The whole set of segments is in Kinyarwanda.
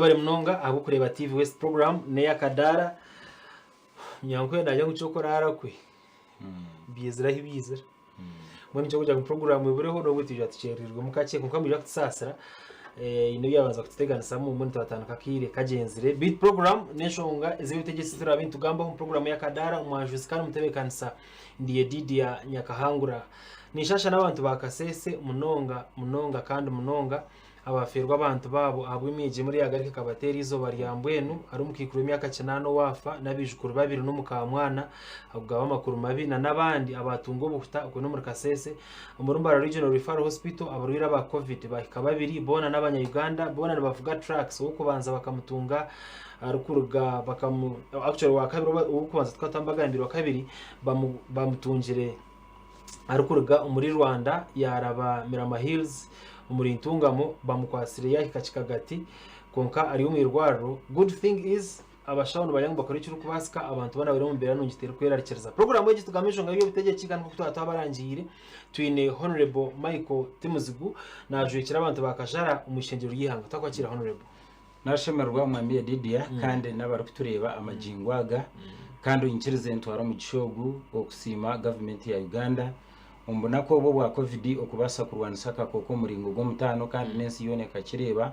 bari mnonga abo kureba TV West program ne Akadaara nyankwe najya gucokora arakwe bizira hibizira mwani cyo kujya program bureho no gutije aticererwe mukake kuko mbira kutsasira ino yabanza kutegana samu muri 5 kakire kagenzire beat program neshonga ezibitegetsi tura bintu gamba mu program ya Akadaara umwajuzi kandi mutebekanisa ndiye didi ya nyakahangura nishasha n'abantu bakasese munonga kandi munonga abaferwa abantu babo abwimije muri yagarike kabateri izo bariyambwenu ari umukikuru imyaka 9 wafa nabijukuru babiri n'umukamwana abugaba amakuru mabina nabandi abatungo bukuta uko no muri kasese umurumbara regional referral hospital abarwira ba covid bakababiri bona n'abanya Uganda bona bavuga tracks uko banza bakamutunga arukuruga bakamu actually wa kabiri uko banza twatambagambira wa kabiri bamutungire arukuruga muri Rwanda yaraba Mirama Hills umuri ntungamo bamukwasire yakikagati konka ari umwirwaro. Good thing is abashawano bayangwa bakora cyo kubasika abantu bana bari mu mbere n'ungitera kwerarekereza program y'iki tugamije ngo y'ubutegeki kandi kuko tutabarangire twine honorable Michael Timuzigu najwekira abantu bakashara umushengero yihanga takwakira honorable nashemerwa mwambiye Didia kandi n'abari kutureba amajingwaga kandi uyinkirize ntwara mu gishogu okusima government ya Uganda umbona ko bo bwa covid okubasa kurwanisa kakoko muringo go mutano kandi nensi yoneka kireba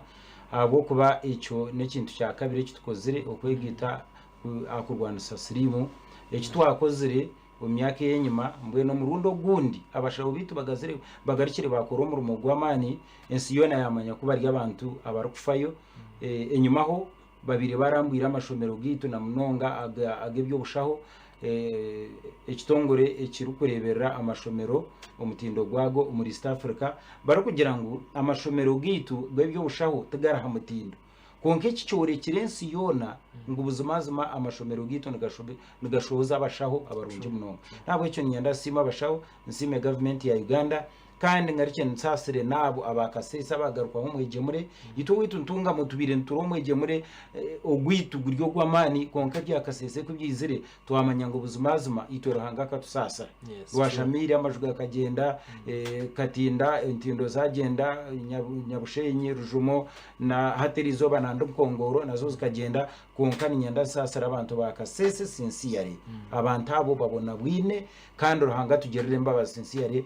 abo kuba ico nekintu cya kabiri kitukozire okwegita akurwanisa sirimu ekitwakozire mu myaka yenyuma mbwe no murundo gundi abashaho bitu bagazire bagarikire bakoro mu rumo gwamani ensi yona yamanya kuba ari abantu abarukufayo enyumaho babiri barambwira amashomero gitu na munonga agebyo bushaho ekitongore ekirukureberera amashomero omutindo gwago muri East Africa barakugira ngo amashomero gitu bwebyo bushaho tegara hamutindo konke kicyore kirensi yona ngo ubuzimazima amashomero gitu nigashoza abashaho abarunje munonga ntabwo icyo nyanda sima abashaho nsime government ya Uganda kandi ngarike nsasire nabo abakasesa bagaruka nko mwegemure yito witu ntunga mutubire nturo mwegemure ogwitu guryo gwamani konka byakasese kubyizire twamanya ngo buzimazima itorahanga katusasa washamira amajwi akagenda katinda intindo zagenda nyabushenyi rujumo na haterizo banando kongoro nazo zikagenda konka nyanda sasara abantu bakasese sincere abantu abo babona bwine kandi ruhanga tugerere mbaba sincere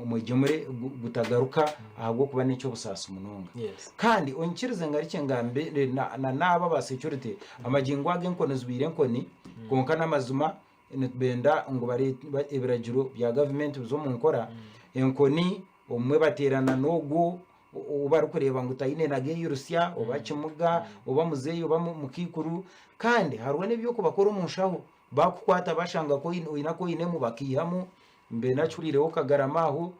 mwegemure gutagaruka ahubwo kuba nicyo busasa umunonga kandi onkirize ngarike ngambe naba ba security amajingo agenko nezubire nkoni konka namazuma benda ngo bari ibiragiro bya government zo mu nkora enkoni umwe baterana nogo ubari kureba ngo tayine nage y'Urusya obakimuga oba muzeyi oba mukikuru kandi harwe nebyo kubakora umushaho bakukwata bashanga ko inako ine mu bakihamu mbe nacurireho kagaramaho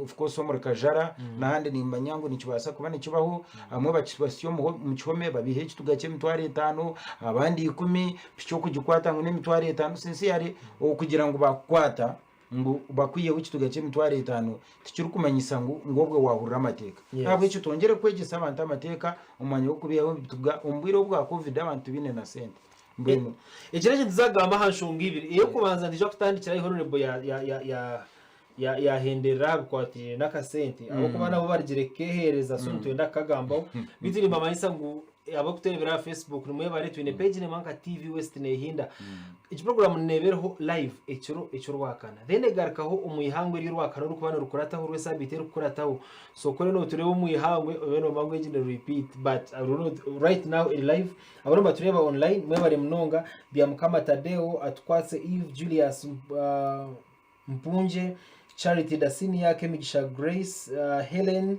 of course muri kajara nahandi ni manyango nikibasa kubana kibaho amwe bakibasiyo mu cyome babihe kitugake mitware 5 abandi 10 cyo kugikwata ngo ne mitware 5 sincere kugira ngo bakwata ngo bakwiye w'ikitugake mitware 5 tikiri kumanyisa ngo ngobwe wahurira amateka ntabwo icyo tongere kwegisa abantu amateka umwanya wo kubiyaho bituga umbwiro bwa covid abantu bine na sente mbeno ekireje nzagamba hanshunga ibiri iyo kubanza ndije kutandikira honorable ya hendera kwatire nakasente abo kuba nabo barigire kehereza suntu ndakagambaho biziri mama isa ngo abo kuterebera Facebook nimwe bari twine page ne manka TV West ne hinda iki program nebereho live ecyo rwakana then garakaho umuyihangwe y'urwakana rukubana rukurataho rwesa bitera rukurataho so kore no turebe umuyihangwe beno mangwe gine repeat but I don't know right now in live abaro batureba online mwe bari mnonga bya mukama Tadeo atwatse Eve Julius Mpunje Charity Dasini yake Migisha Grace Helen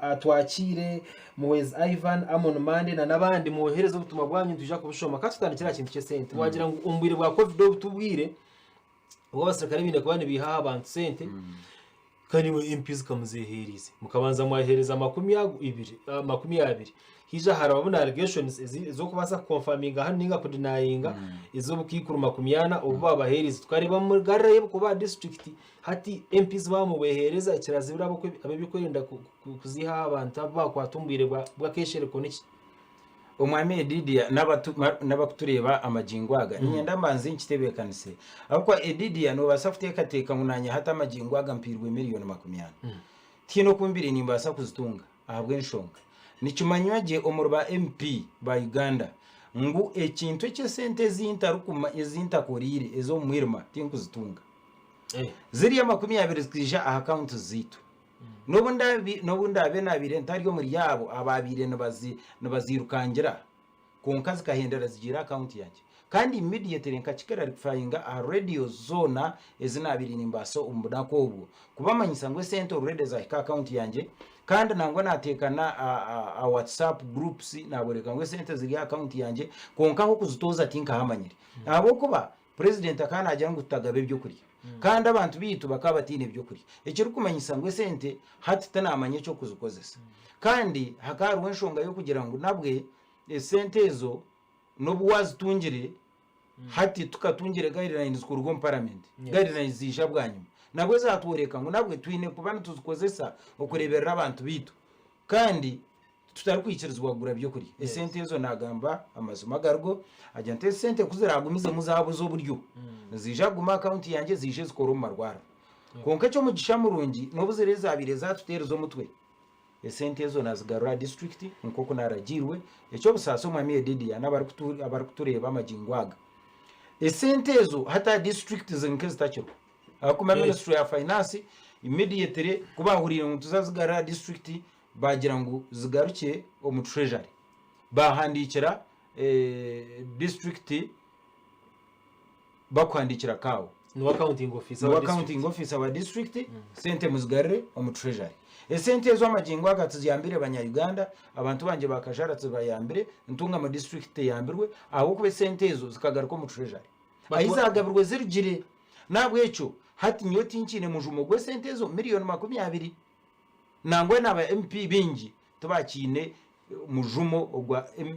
atwakire Muwez Ivan Amon Mande na nabandi muhereza ubutuma bwanyu tuja kubushoma katutandikira kintu cye sente wagira ngo umbwire bwa covid tubwire ubwo basirikare binde kubane bihaha abantu sente kandi we MPs kamuzeherize mukabanza mwahereza 20 hija harabona allegations zo kubasa confirminga hano ninga kudinayinga izo bukikuru 20 ubu babaherize twareba mu garra yebo kuba district hati MPs bamubehereza kirazibira bako abibikorinda kuziha abantu bakwatumbire bwa keshere koniki umwami Didia nabakutureba amajingwaga nyenda manzi nkitebekanise akwa Didia no basafite kateka munanya hata amajingwaga mpirwe miliyoni 20 tino kumbiri nimbasa kuzitunga ahabwe nshonga nikimanywaje omurba MP ba Uganda ngu ekintu kye sente zintarukuma ezintakorire ezo mwirima tinkuzitunga ziriya 20 zikija account zitu nobundabe nabire ntaryo muri yabo ababire nabazirukangira konka zikahendera zigira account yanjye kandi immediately nkakikera rifayinga a radio zona ezinabiri nimbaso umbunako ubu kubamanyisa ngo sente already za account yanjye kandi nangwa natekana a WhatsApp groups naboreka ngo sente ziri account yanjye konka ho kuzitoza tinka hamanyire abo kuba president akana ajya ngutagabe byo kuri kandi abantu bitu bakabatine byo kuri ekiri kumanyisa ngo sente hati tanamanye cyo kuzikozesa kandi hakaruwe nshonga yo kugira ngo nabwe sente zo nobuwazitungire hati tukatungire guidelines ku rugo parliament guidelines zija bwanyu nabwe zatworeka ngo nabwe twine kubana tuzikozesa okureberera abantu bitu kandi tutari kwikirizwa gura byo kuri sente zo nagamba amazuma gargo agente sente kuziragumize muzabo zo buryo zija guma account yanjye zije zikora mu marwara konka cyo mugisha murungi nobuzereza abire zatuterezo mutwe sente zo nazigarura district nkoko naragirwe ecyo busaso mwami edidi abari kutureba amajingwaga sente zo hata district zinke zitachiro akuma ministry ya finance immediately kubahurira mu tuzazigarura district bagira ngo zigaruke mu treasury bahandikira district bakwandikira kawo no accounting officer wa district sente muzigarure mu treasury sente zo amajingo akatuziyambire abanya-Uganda abantu banje bakajaratse bayambire ntunga mu district yambirwe aho kube sente zo zikagaruka mu treasury ayizagabirwe zirugire nabwo eco hati nyoti nkine mujumo gwe sente zo miliyoni 20 nangwe naba MP bingi tubakine mujumo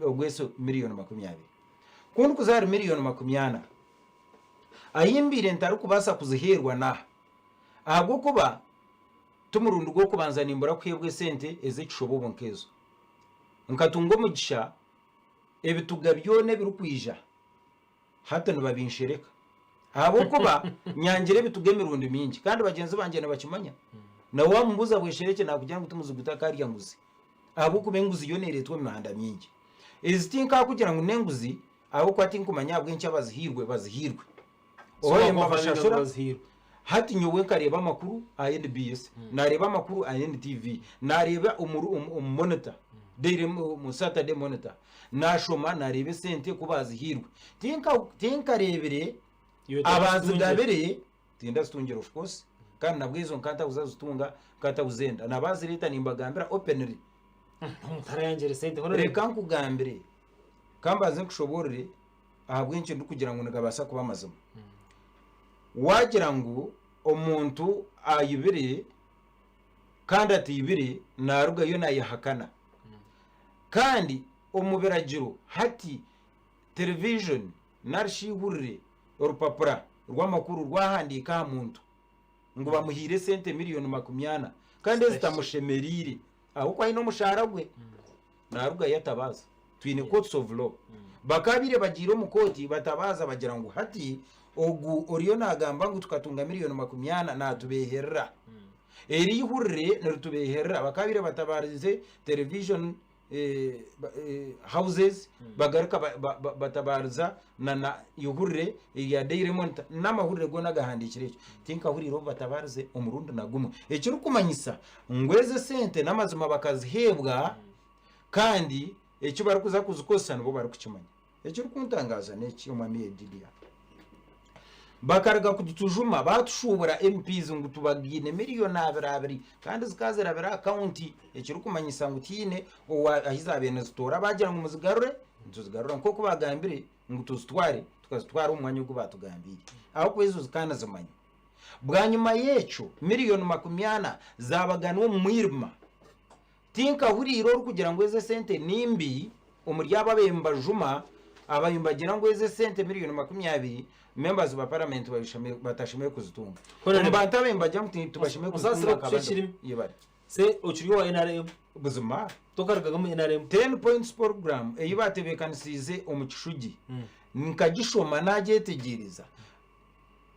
ogweso miliyoni 20 kuntu kuzari miliyoni 20 ayimbire ntaru kubasa kuziherwa na ahubwo kuba tumurundo gwo kubanza nimbura kwebwe sente ezekishobo bonkezo nkatungo mugisha ebituga byone birukwija hata nababinshereka ahubwo kuba nyangire bitugemerundi mingi kandi bagenzi banje nabakimanya na wambuza bweshereke nakugira ngo tumuzuguta kariya nguzi ahubwo kuba nguzi yoneretwe mihanda mingi ezitinka kugira ngo nenguzi ahubwo kwati nkumanya bwenci abazihirwe bazihirwe oye mabashashura hati nyowe kareba amakuru a NBS nareba amakuru a NTV nareba monitor daily mu Saturday monitor nashoma narebe sente kubazihirwe tinka rebere abazigabere tinda stungero of course kandi nabwizo nkanta uzazutunga kata uzenda nabazi leta nimbagambira openly mutarangere sente horo reka nkugambire kambaze kushoborere ahabwenci ndukugira ngo nagabasa kuba mazima wagira ngo omuntu ayibire kandi atibire naruga yo nayihakana kandi omuberagiro hati television narishihurire orupapura rw'amakuru rwahandika muntu ngo bamuhire sente miliyoni 20 kandi zitamushemerire aho kwa ino mushahara gwe naruga yatabaza twine courts of law bakabire bagiro mukoti batabaza bagira ngo hati ogu oriyo nagamba ngo tukatunga miliyoni 20 natubeherera eri hurre nerutubeherera bakabire batabarize television houses bagaruka batabariza na yuhurre ya daily monitor namahurre go nagahandikire tinka huriro batabarize umurundo nagumu ekiri kumanyisa ngweze sente namazuma bakazihebwa kandi ekyo bari kuza kuzikosa nabo bari kukimanya ekiri kuntangaza neki umami edidia bakaraga kudutujuma batushubura MPs ngo tubagine miliyoni 2 kandi zikazera bera account ekiri kumanyisa ngo tine ahizabene zitora bagira ngo muzigarure ntuzigarura nko kubagambire ngo tuzitware tukazitwara umwanya uko batugambire aho kwezo zikana zimanya bwanyuma yeco miliyoni 20 zabaganwe mu mwirima tinka huriro kugira ngo eze sente nimbi umuryaba bemba juma abayumbagira ngo eze sente miliyoni 20 members ba parliament batashimiye kuzitunga mbanta bemba muti tubashimiye kuzitunga kabandi yibari se ukiriyo wa NRM buzuma tokaragamo NRM 10 points program eyibatebekanisize omukishugi nkagishoma nagetegereza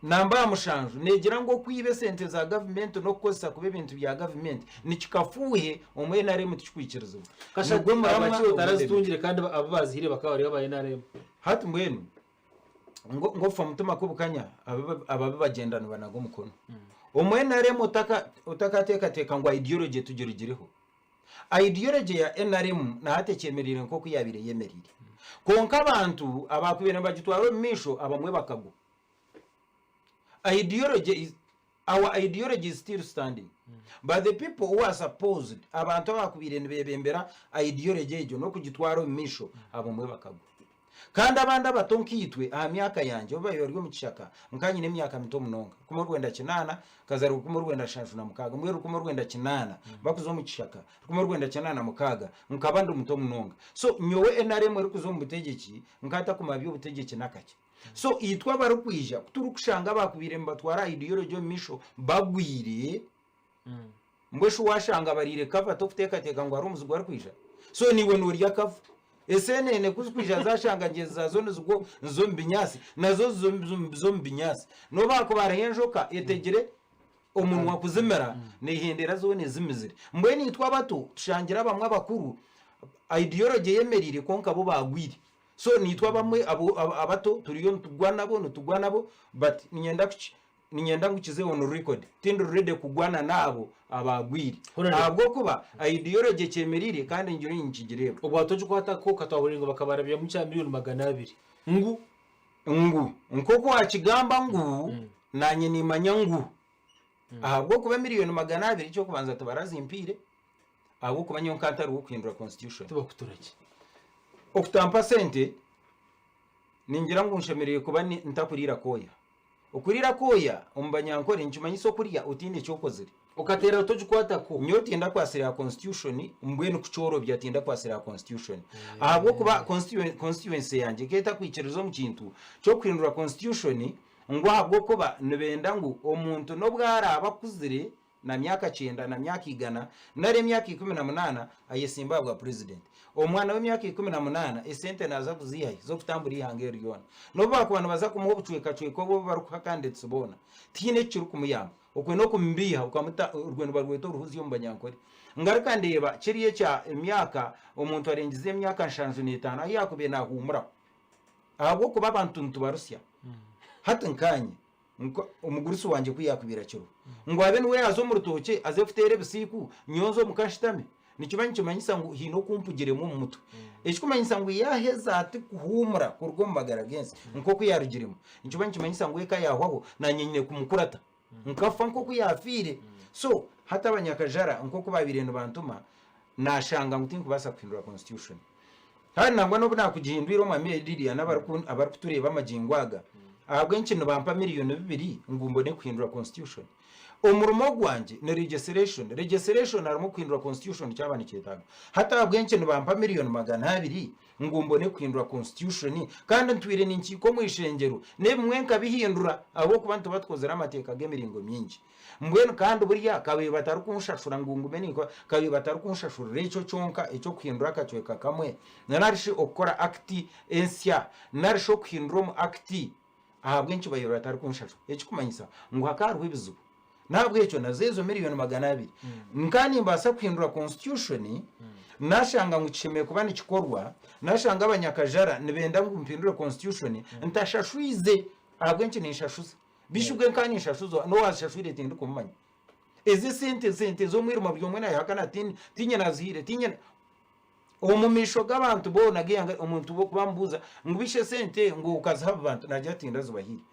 namba mushanju negira ngo kwibe sente za government no kosa kube ibintu bya government nikikafuhe omwe nare mutikwikirizwa kashagwe murabachi utarazitungire kandi abazihire bakaba ari babaye nare hati mbwenu ngo fa mutuma kubukanya ababe bagendana banago mukono omwe nare utakateka ngo ideology tugirigireho ideology ya NRM na hatekemerire nko kuyabire yemerire konka abantu abakubena bagitwaro misho abamwe bakago our ideology is still standing but the people who are supposed abantu abakubire nibebembera ideology ejo no kugitwaro misho abamwe bakago kandi abandi abatonkitwe myaka yanje bayorwe mu kishaka mukanye n'imyaka mito munonga kuma rwenda kinana kazaru kuma rwenda shanju na mukaga mweru kuma rwenda kinana bakuzo mu kishaka kuma rwenda kinana mukaga mukabandi muto munonga so nyowe NRM eri kuzo mu butegeki nkata kuma by'ubutegeki nakake so itwa barukwija kuturukushanga bakubire mbatwara ideology misho bagwire mbwesho washanga barire kava to kuteka ngo ari umuzugo arikwija so niwe nuri yakava esenene kuzkwija zashanga ngeza zone zugo zombinyasi nazo zombinyasi no bako barahenjoka etegere umunwa kuzimera nehindera zone zimizire mbweni itwa bato tushangira bamwe abakuru ideology yemerire konka bo bagwire so nitwa bamwe abato turiyo tugwana bo but ninyenda ngukize on record tindo ready kugwana nabo abagwiri ntabwo kuba ideology cyemerire kandi ngiro nyikigireba ubwo atoje kwata ko katwaburingo bakabarabya mu cya miliyoni 200 nkoko wakigamba nanye nimanya ahabwo kuba miliyoni 200 cyo kubanza tubarazimpire ahubwo kuba nyo nkatari ukwindura constitution tubakuturake okutampa sente ningira ngo nshemereye kuba ntakurira koya ukurira koya umbanyankore nkimanyiso kuriya utinde cyokozere ukatera utoje kwata ko nyoti enda kwasira constitution mbwenu kuchoro byatinda kwasira constitution ahubwo kuba constituency yanjye keta kwikirizo mu kintu cyo kwindura constitution ngo ahubwo kuba nibenda ngo omuntu no bwara abakuzire na myaka 9 na myaka 100 nare myaka 18 ayesimba bwa president omwana w'imyaka 18 esente naza kuzihaye zo kutambura ihangero yona no bakubana baza kumuho bucweka cweko bo baruka kandi tsubona tine kiru kumuyamba okwe no kumbiha ukamuta urwendo barweto ruhuzi yo mbanyankore ngaruka ndeba kiriye cya imyaka umuntu arengize imyaka 55 yakubiye na humura ahubwo kuba abantu ntubarusya hatankanye umugurisi wanje kwiyakubira kiro ngo abe niwe yazo mu rutoke azefutere bisiku nyonzo mukashitame nikimanyisa ngo hino kumpugire mu mutu ekikumanyisa ngo yaheza ati kuhumura kurgombagara gense nko kuyarugirimo nikimanyisa ngo eka yahwaho nanyenyine kumukurata nkafa nko kuyafire so hata abanyakajara nko kubabireno bantuma nashanga ngutinko basa kwindura constitution kandi nangwa no nakugihindwira mu amediriya n'abarukutureba amagingwaga ahabwe nkintu bampa miliyoni 2 ngumbone kwindura constitution umurumo gwanje ne registration arimo kwindura constitution cyabani cyetaga hata ahabwe nkintu bampa miliyoni 200 ngumbone kwindura constitution kandi ntwire ninkiko mu ishengero nebimwenka bihindura abo kubantu batkozera amateka gemiringo myingi mbwenu kandi buriya kabe batarukunshashura ngumbume niko kabe batarukunshashura recho chonka echo kwindura kacweka kamwe narishi okora acti ensya narisho kwindura mu acti ahabwe nki bayora tarukunshashura ekikumanyisa ngo hakaruho ibizubu nabwo echo nazezo miliyoni 200 nkani mbasa kwindura constitution nashanga nguchime kuba nikikorwa nashanga abanyakajara nibenda ngumpindura constitution ntashashwize ahabwe nki nishashuza bishubwe nkani nishashuzo no washashwire tindi kumanya ezi sente zo mwiruma byomwe nayo hakana tinye nazihire tinye omumisho gabantu bo nagiyanga umuntu bo kubambuza ngubishe sente ngo ukazahaba abantu najya tinda zubahiri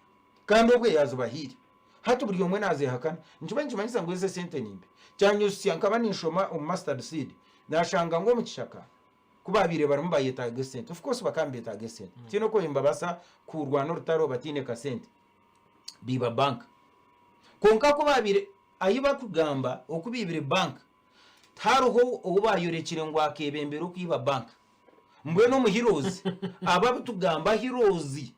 kandi ubwe yazubahiri hatu buri omwe nazihakana nkimanyisa ngo eze sente nimbe cyanyusi yankaba nishoma mustard seed nashanga ngo mu kishaka kubabire barimo bayita gesente of course bakambita gesente kino ko imbabasa kurwana rutaro batine ka sente biba bank konka kubabire ayiba kugamba okubibire bank taruho ubayorekire ngo akebembere kwiba bank mbwe no mu heroes ababutugamba heroes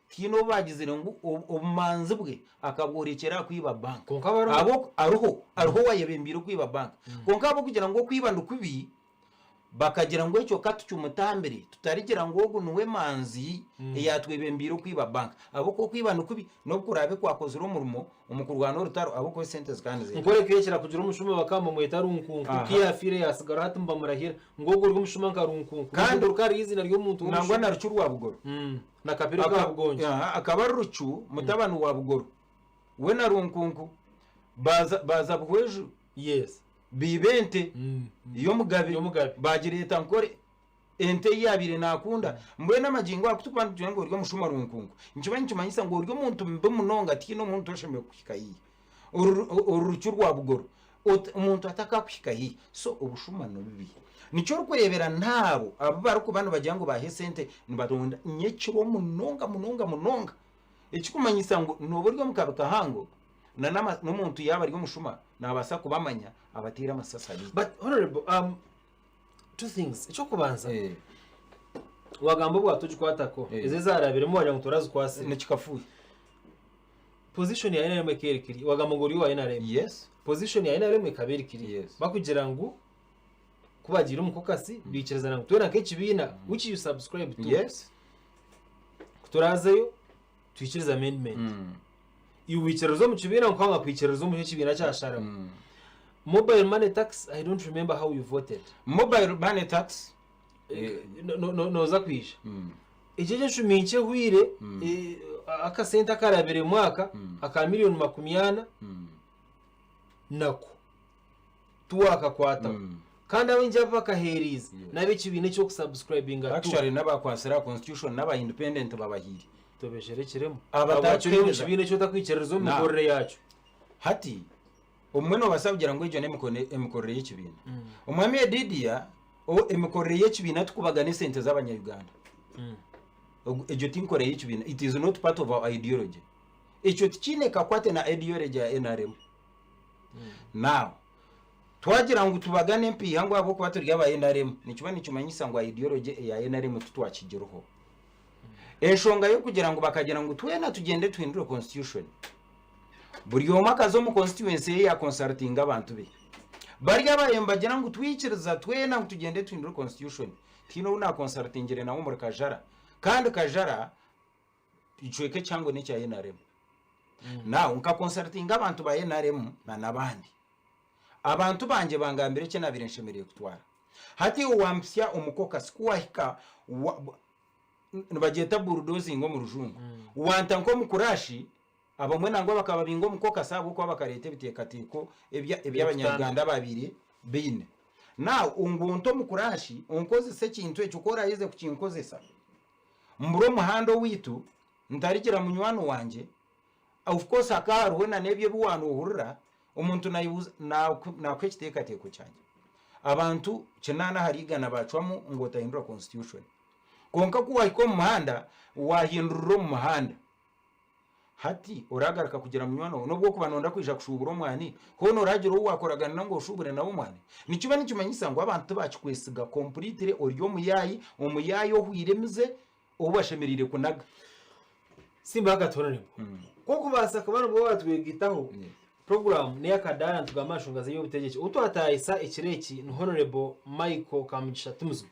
kino bagizire ngo obumanzi bwe akabworekera kwiba bank abo aruho wayebembire kwiba bank konka abo kugira ngo kwiba ndukubi bakagira ngo icyo katu cyumutambire tutarigira ngo ogu nuwe manzi yatwebembiro kwiba bank abo ko kwiba nukubi no kurabe kwakoze urumurimo umukurwana urutaro abo ko sente zikandi ze ngore kwekera kugira umushuma bakamba mu etarunkunku kiyafire yasigara hatumba murahira ngogo rw'umushuma nkarunkunku kandi rukari izina ry'umuntu nangwa na rucu rwa bugoro na kapire ka bugonje akaba rucu mutabanu wa bugoro we na runkunku baza bweju yes bibente iyo mugabe bagiriye tankore ente yabire nakunda mbwe n'amagingo akutupanduje ngo uryo mushuma runkungu ncumanyisa ngo uryo muntu mbe munonga ati no muntu osheme kwikayi urucu rwa bugoro umuntu ataka kwikayi so ubushumano bibi nico rukurebera ntabo abo baruko bano bagira ngo bahe sente nibatonda nyekiro munonga ikikumanyisa ngo noburyo mukabaka hango na n'umuntu yaba ari umushuma nabasa kubamanya abatira amasasari. But honorable, two things icyo kubanza wagambo bwatuje kwatako ize zarabiremo waje nguturaza kwase n'ikikafuye position ya NRM kerekiri wagambo ngo uri wa NRM. Yes, position ya NRM kaberikiri. Yes. Bakugira ngo kubagira umukokasi bicerezana ngo tubona k'ikibina which you subscribe to. Yes, kuturazeyo twikiriza amendment. Iwicerezo mu kibina nkanga kwicerezo mu kibina cyashara. Mobile money tax, I don't remember how you voted. Mobile money tax no zakwisha. Ijeje shuminche hwire akasenta karabere mwaka aka miliyoni 20 nako tuwaka kwata kandi abinja bakaheriza nabe kibine cyo kusubscribinga tu actually nabakwasira constitution naba independent babahiri tobesherekeremo abatacyo kibine cyo takwicerezo mu korre yacu hati umweno basabgira ngo ijyo emikorere y'ikibina umwami Edidia emikorere y'ikibina tukubagane sente z'abanyayuganda ejyo tinkoreye y'ikibina it is not part of our ideology icyo tikineka kwate na ideology ya NRM. Now twagira ngo tubagane mpi hango abo kwa turi yaba NRM nikibani cyumanyisa ngo ideology ya NRM tutwakigiruho eshonga yo kugira ngo bakagira ngo twena tugende twindure constitution buri yomaka zo mu constituency ya consulting abantu be bari abayembagira ngo twikiriza twena ngo tugende twindure constitution tino una consultingire na umur Kajara kandi Kajara icweke cyango ne cya NRM. Now unka consulting abantu ba NRM na nabandi abantu banje bangambire cye nabire nshemereye kutwara hati uwampsya umukoka sikuwahika nbageta bulldozer ngo mu rujungu wanta nko mukurashi abamwe nangwa bakababingo mukoka sabo ko bakarete bitekatiko eby'abanyarwanda babiri bine now ungunto mukurashi unkoze se kintu ecyo kora yize kukinkozesa mburo muhando witu ntarikira munywano wanje of course akaruwe na nebye biwano uhurira umuntu nayibuza na kwekitekateko cyane abantu kinana harigana bacwamo ngo tahindura constitution konka kuwa iko mu muhanda wahindurira mu muhanda hati uragaraka kugira munywano nubwo kubanonda kwija kushubura umwani hono uragira uwo wakoragana ngo ushubure nawo mwani nikiba nikimanyisa ngo abantu bacikwesiga completely oryo umuyayi ohwiremize ubashemerire kunaga simba hakatonane koko basaka bano bwo batwegitaho program ne Akadaara tugamashungaze yo butegeki utwatayisa ikireki honorable Michael Kamugisha Timuzigu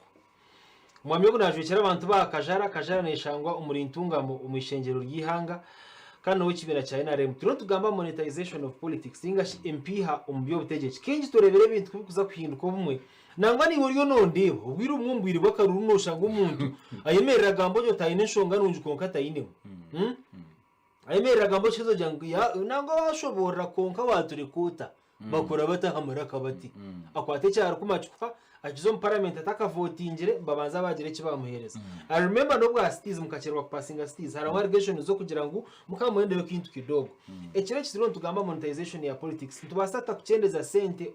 mwamye bunajwekera abantu ba Kajara neshangwa umurintungamo umishengero ryihanga kandi wo kibira cya NRM turo tugamba monetization of politics ingashi MP ha umubyo butegeki kenji torebere bintu kuza kuhinduka bumwe nangwa ni buryo nondebo ubwira umwumbwiri bakaruru noshanga umuntu ayemerera gambo cyo tayine shonga nunje konka tayine ayemerera gambo cyo jangu ya nangwa bashobora konka waturikuta bakora batahamara kabati akwate cyaro kumacwa agizo mu parliament ataka votingire babanza bagire kibamuhereza. I remember no bwa Steez mukakirwa passing Steez hari allegation zo kugira ngo mukamwende yo kintu kidogo ekiro kiziro tugamba monetization ya politics tubasata kucendeza sente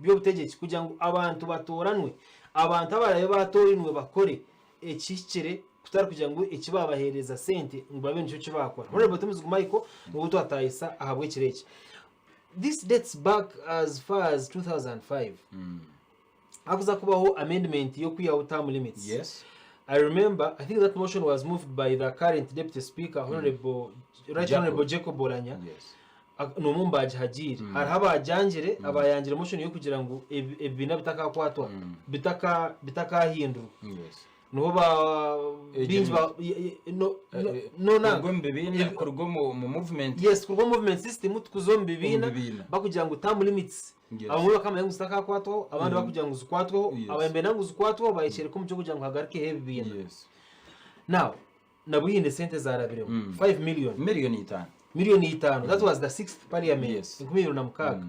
byo butegeki kugira ngo abantu batoranwe abantu abaraye batorinwe bakore ekikire kutari kugira ngo ikibabahereza sente ngo babe nicyo kibakora honorable Timuzigu Michael ngo twatayisa ahabwe kireki. This dates back as far as 2005. Akuza kubaho amendment yo kwiya term limits. Yes, I remember. I think that motion was moved by the current deputy speaker, honorable Jacob Bolanya. Yes. nomumbaje hagire hariho abajyangire abayangire motion yo kugira ngo ebina bitakakwatwa bitakahindura no ba binji ba no ntabwo mbibina kurwo mu movement kurwo movement system tukuzombe bibina bakugira ngo time limits abamwe bakamenya ngo utakakwatwa abandi bakugira ngo uzukwatwa abambe nango uzukwatwa bayichere ko mucyo kugira ngo hagarike hebibina now nabuhinde sente zarabiremo 5 miliyoni 5 that was the 6th parliament inkumiro na mukaga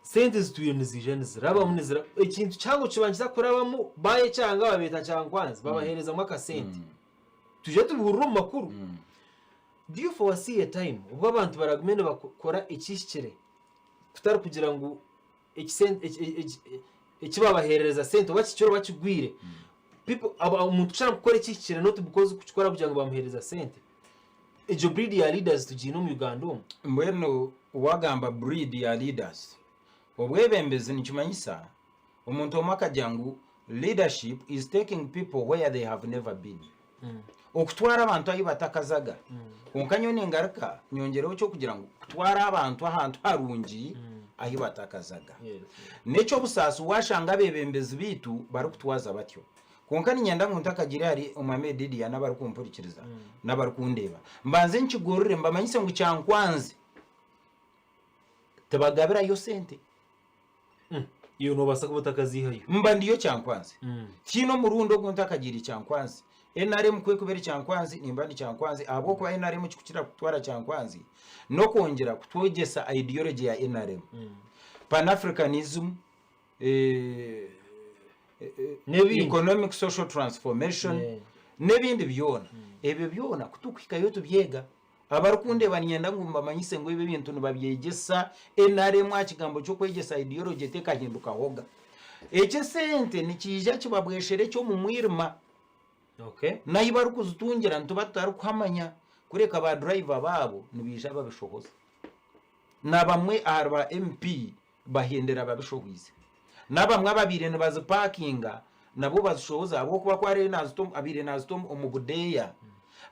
sente zituyene zijene ziraba munezira ikintu cyango kibangiza kurabamo baye cyanga babeta cyangwa kwanza babahereza mu akasente tuje tubururu makuru do you foresee a time ubwo abantu baragumene bakora ikishikire tutari kugira ngo ikibabahereza sente bakiciro bakigwire people umuntu ushaka gukora ikishikire not because ukikora kugira ngo bamuhereza sente ejo breed ya leaders tugino mu Uganda mbweno wagamba breed ya leaders obwebembezi nikimanyisa omuntu omakajangu leadership is taking people where they have never been okutwara abantu ayi batakazaga onkanyone ngaruka nyongereho cyo kugira ngo kutwara abantu ahantu harungi ayi batakazaga neco busasu washanga bebembezi bitu bari kutwaza batyo konkani nyanda ngo ntakagire hari umamedidi ya nabari kumpurikiriza nabari kundeba mbanze nkigorore mbamanyise ngo cyankwanze tabagabira yo sente iyo no basaka butakazihayo mba ndiyo cyankwanze kino murundo ngo ntakagira cyankwanze NRM kwe kubera cyankwanze nimba ni cyankwanze abo kwa NRM kikukira kutwara cyankwanze no kongera kutwogesa ideology ya NRM Pan-Africanism economic social transformation nebindi byona ebyo byona kutukika yo tubyega abarukunde banyenda ngumba manyise ngo ibe bintu babyegesa NRM akigambo cyo kwegesa ideology teka hinduka hoga ece sente nikija kibabweshere cyo mu mwirima nayi bari kuzutungira ntubatari kwamanya kureka ba driver babo nibija babishoboza nabamwe arba MP bahendera babishoboze nabamwe ababire nibazi parkinga nabo bazishoboza abo kuba kware nazitom omubudeya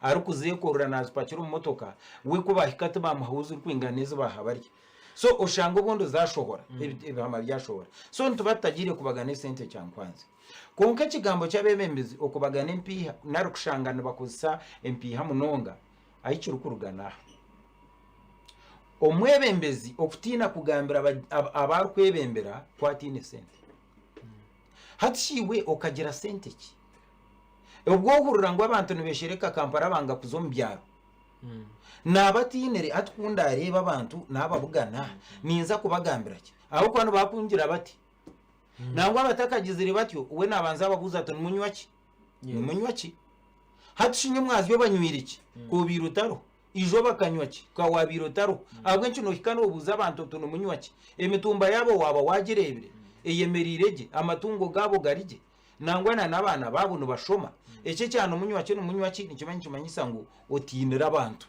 ari kuzekorura nazipakira mu motoka we kuba hikate bamuhuza kwinganiza bahabarya so oshanga ubundi zashohora ibihama byashobora so ntubatagire kubagana sente cyankwanze konka kigambo cyabemembezi okubagana MP nari kushangana bakozisa MP hamunonga ayikira kurugana omwebembezi okutina kugambira abaru kwebembera kwatine sente hatishiwe okagira sente ki ubwo hurura ngo abantu nibeshereka Kampala banga kuzombyaro nabatinere atkunda areba abantu nababugana ninza kubagambira ki aho kwano bakungira bati nangwa batakagizire batyo we nabanza babuza ati munywa ki hatishinye mwazi banywira iki kubirutaro ijo bakanywa ki kawabirutaro abwenci no hikano ubuza abantu tuno munywa ki emitumba yabo waba wagirebire eyemerirege amatungo gabo garije nangwana nabana babuno bashoma ece cyane umunywa cyo n'umunywa ki nikimanyi kimanyisa ngo otinira abantu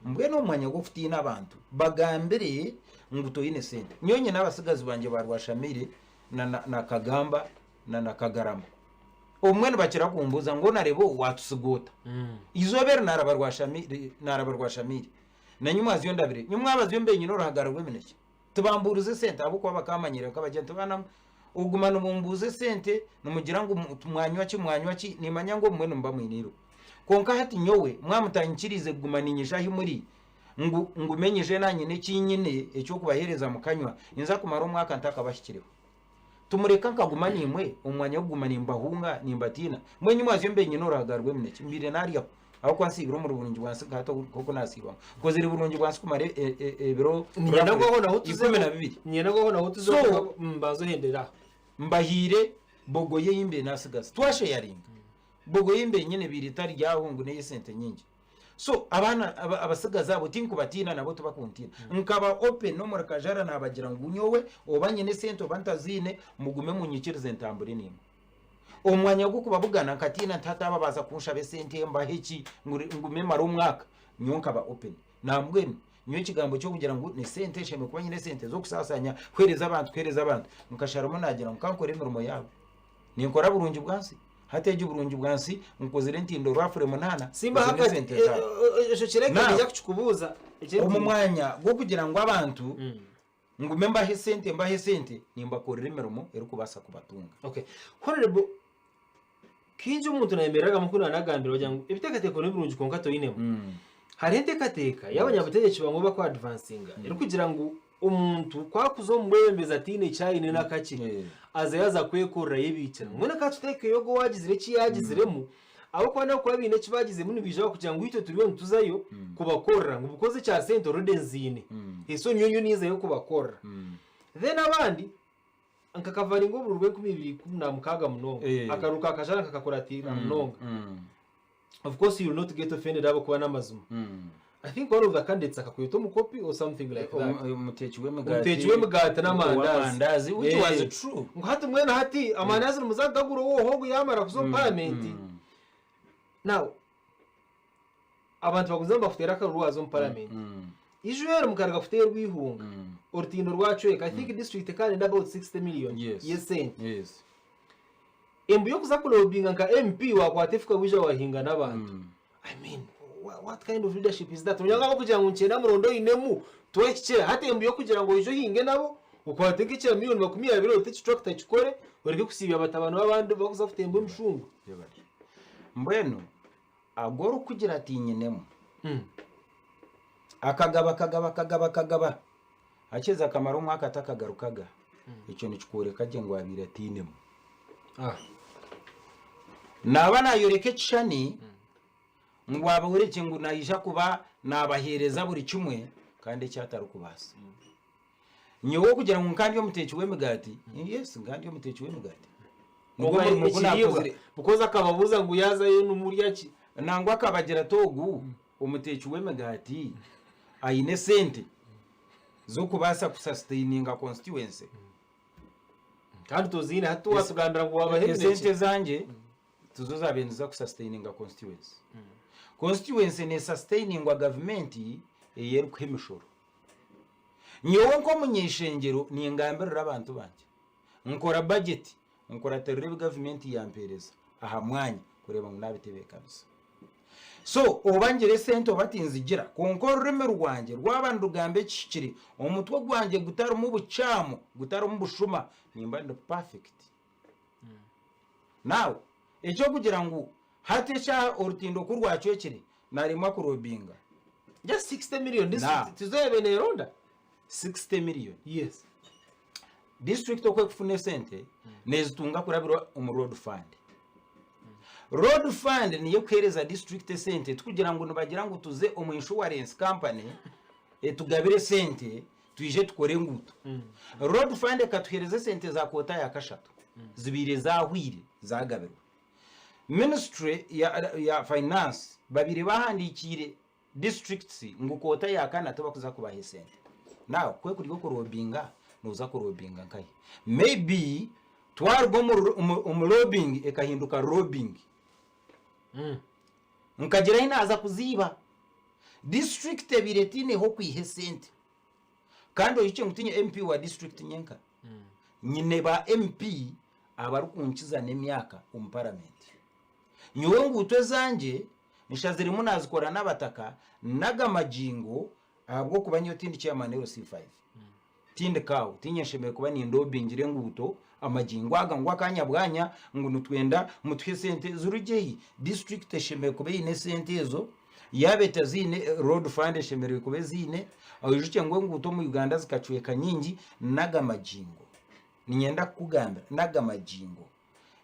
mbwe no mwanya go futina abantu bagambere nguto ine sente nyonye nabasigazi banje barwashamire na kagamba na kagarama omwene bakira kumbuza ngo narebo watusigota izobere narabarwashamire na nyuma aziyo ndabire nyuma abaziyo mbe nyino rahagarwe mineke tubamburuze sente abo kwa bakamanyira kabagente bana ugumana umumbuze sente numugira ngo mwanywa ki nimanya ngo mwene mba mwiniro konka hati nyowe mwamutanyikirize gumaninyisha himuri ngumenyeje nanyine kinyine ecyo kubahereza mukanywa inza kumara umwaka ntakabashyikireho tumureka nkagumana imwe umwanya wo gumana imbahunga nimbatina mwe nyuma aziyo mbe nyino rahagarwe mineke mbire nariyo aho kwansibiro mu rubungi bwanse gato koko nasiba kozira burungi bwanse kumare ebiro nyina ngo naho tuzeme na bibiri nyina ngo naho tuzo mbazo hendera mbahire bogoye yimbe nasigaza twashe yaringa bogoye yimbe nyene biritari ryahungu ne sente nyingi so abana abasigaza abo tinku batina nabo tubakuntina nkaba open no muri kajara nabagira ngo unyowe obanye ne sente obantazine mugume munyikirize ntambure nimwe omwanya gwo kubabugana katina ntata babaza kunsha besente mbaheki ngume mara umwaka nyonka ba open nambweni nyo kigambo cyo kugira ngo ni sente sheme kuba nyine sente zo kusasanya kwereza abantu mukasharamo nagira ngo kankore imirimo yawe ninkora burungi bwansi hateje burungi bwansi nkoze rentindo rwafure munana simba haka ejo kireka bijya kukubuza mu mwanya go kugira ngo abantu ngume mbahe sente nimba korera imirimo eri kubasa kubatunga. Okay, honorable kinje umuntu nayemeraga mukuru anagambira bagira ngo ibitekateko n'ibirungi konkato yinemo hari entekateka y'abanyabutegetsi bangoba ko advancinga eri kugira ngo umuntu kwakuzo mwembeza tine cyayine nakaki azayaza kwekorera yibikira mwene katuteke yogo wagizire ki yagiziremo abo kwana ko abine kibagize muri bija kugira ngo ito turiyo tuzayo kubakorera ngo bukoze cya sente rodenzine eso nyonyo nize yo kubakorera then abandi ankakavari ngo burwe 2016 munonga akaruka akajana kakakoratira munonga. Of course you will not get offended abo kuba namazuma. I think one of the candidates akakuyeto mu copy or something like that. Mutechiwe mugati n'amandazi which was true. Ngo hati mwena hati amandazi muzadaguro wo hogo yamara kuzo parliament. Now abantu baguze bafutera ka ruwazo mu parliament. Ijwera mukarga futera rwihunga. Orutindo rwacu I think district kandi about 60 million. Yes. Embu yo kuzakulobinga nka MP wakwatefuka wija wahinga n'abantu. I mean, what kind of leadership is that? Unyanga kugira ngo nchena murondo inemu twekye hate embu yo kugira ngo ijo hinge nabo ukwateka icya miliyoni 20 utechi tractor chikore ureke kusibya batabano babandi bakuzafute embu mshungu. Mbwenu agoro kugira ati nyenemu. Akagaba akeza akamaro umwaka atakagarukaga icyo nikikoreka je ngo abira tinemu naba nayoreke cishani ngo abaureke ngo nayisha kuba nabahereza buri kimwe kandi cyatarukubasa nyowo kugira ngo nkandi yo mutechiwe migati ngandi yo mutechiwe migati ngo nakozire bukoza akababuza ngo yaza yo n'umuryaki nangwa akabagira togu umutechiwe migati ayine sente zo kubasa kusustaininga constituency kandi tuzine hatu wasugandira ngo wabahe sente zanje tuzozabenza kusustaininga constituency ne sustaining wa government eyeru kwemishoro nyowe nko munyeshengero ni ingambirira abantu banje nkora budget nkora terere government yampereza aha mwanya kureba ngo nabitebe kabisa so obangire sente obatinzigira konkora reme rwanje rwabandi rugambe kikiri omutwe gwanje gutaro mu bucamo gutaro mu bushuma nimba ndo perfect now ejo kugira ngo hatesha orutindo kurwacho kiri narimo kurobinga just 60 million district tuzebene ronda 60 million yes district okwe kufune sente nezitunga kurabiro road fund. Road fund niyo kwereza district sente tukugira ngo nubagira ngo tuze omu insurance company tugabire sente tuyije tukore nguto. Road fund katuhereza sente za kota ya kashatu zibire za hwire zagabirwa. Ministry ya finance babiri bahandikire districts ngo kota ya kana tuba kuza kubahe sente. Now kwe kuri ko robinga nuza ko robinga kai maybe twarwo mu lobbying ekahinduka robbing nkagira inaza kuziba district ebiretine ho kwihe sente kandi oyice ngutinye MP wa district nyenka nyine ba MP abarukunkiza nemyaka parliament nyowe ngutwe zanje nishaziri munazikora n'abataka nagamajingo abwo kubanyo tindi chairman C5 tinde kawo tinyeshemeye kuba ni ndobingire nguto amajingo agangwa kanya bwanya ngo nutwenda mutwe sente zurugeyi district eshemeye kuba ine sente ezo yabeta zine road fund eshemeye kuba zine ayijuke ngo nguto mu Uganda zikacweka nyingi nagamajingo ninyenda kugamba nagamajingo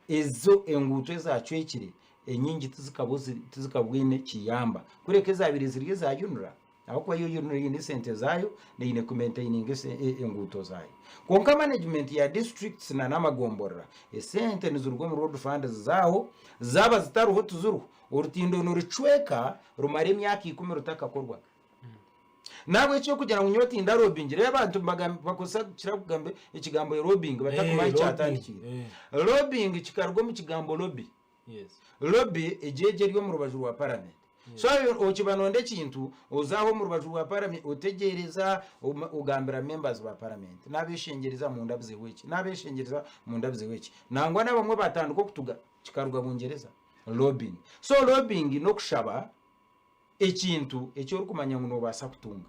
ezo enguto ezacwekire enyingi tizikabwine kiyamba kureke zabiri ziriye za yunura aho kwa yo yunura sente zayo ne kumaintaining enguto zayo konka management ya districts na namagombora sente nizurugwa mu road fund zaho zaba zitaruho tuzuru urutindo nuricweka rumare myaka 10 rutakakorwa nabwe cyo kugira ngo nyoti ndarobingire abantu bakosa kirakugambe ikigambo robbing batakumaye cyatandikire robbing kikarwo mu kigambo lobby lobby ejeje ryo mu rubaju rwa parliament so okibanonde kintu ozaho mu rubaju rwa parliament otegereza ugambira members ba parliament nabeshengereza mu ndabze wiki nabeshengereza mu ndabze wiki nangwa nabamwe batanduko kutuga kikaruga bungereza lobbying. So lobbying no kushaba ekintu ekyo kumanya ngo nobasa kutunga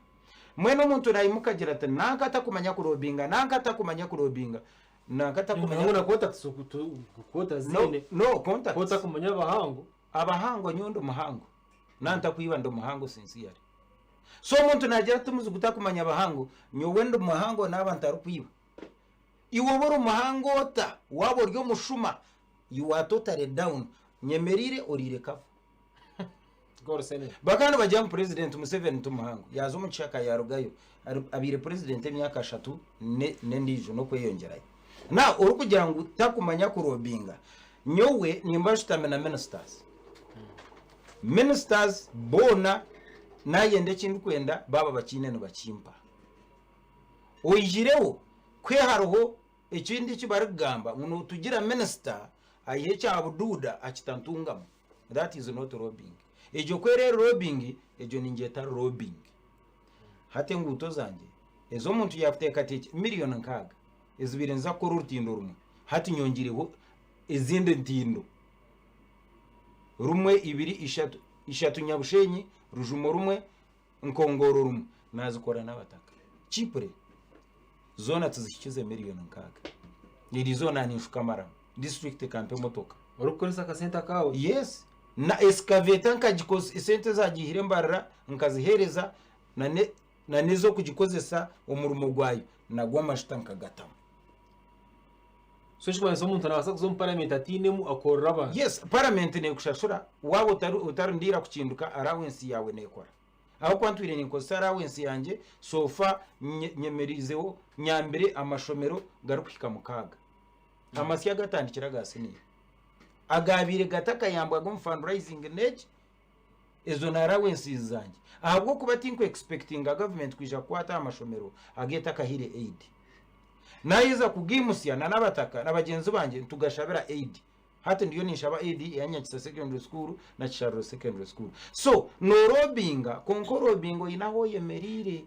mwene omuntu nayimukagira ati nankata kumanya kurobinga nankata kumanya kurobinga nankata kumanya ngo nakota kota zine no contact kota kumanya abahango nyondo muhango nanta kwiba ndo muhango sincere. So omuntu nagira tumuzi gutakumanya abahango nyowe ndo muhango n'abantu arukwiba iwo boro muhango ota wabo ryo mushuma you are totally down nyemerire orireka bakana bajya mu president Museveni tumuhango yazo mu cyaka yarugayo abire president emyaka 3 ne ndijo no kweyongerayo na uri kugira ngo takumanya kurobinga nyowe nimba shitamena ministers bona nayende kintu kwenda baba bakine no bakimpa oyijireho kweharoho ekindi kibarugamba ngo tugira minister ayecha abududa akitantungamo. That is not robbing. Ejo kwere robbing ejo ninjeta robbing. Hate nguto zanje ezo muntu yakuteka tiki miliyoni nkaga ezibirenza ko rutindo rumwe hati nyongireho izindi ntindo rumwe ibiri ishatu nyabushenyi rujumo rumwe nkongoro rumwe nazikora n'abataka chipre zona tuzishikize miliyoni nkaga iri zona nishuka mara district kampe motoka urukoresa ka sente kawe. Yes na excavator nkagikoze sente zagihire mbarara nkazihereza na nezo kugikozesa umurimo gwayo nagwa mashtanka gatamo. So shikwa umuntu nabasa kuzo parliament atinemu akoraba. Yes parliament ne kushashura wabo utarindira kukinduka allowance yawe nekora aho kwantwire ni kosa allowance yanje sofa nyemerizeho nyambere amashomero garukika mukaga amasya gatandikira gasini agabire gataka yambwa go fundraising net ezo na allowance zanje ahabwo kuba tinko expecting a government kwija kwata amashomero ageta kahire aid nayiza kugimusya n'abataka n'abagenzi banje tugashabira aid hati ndiyo nishaba aid yanyakisa secondary school na charo secondary school. So no robinga konko robingo inaho yemerire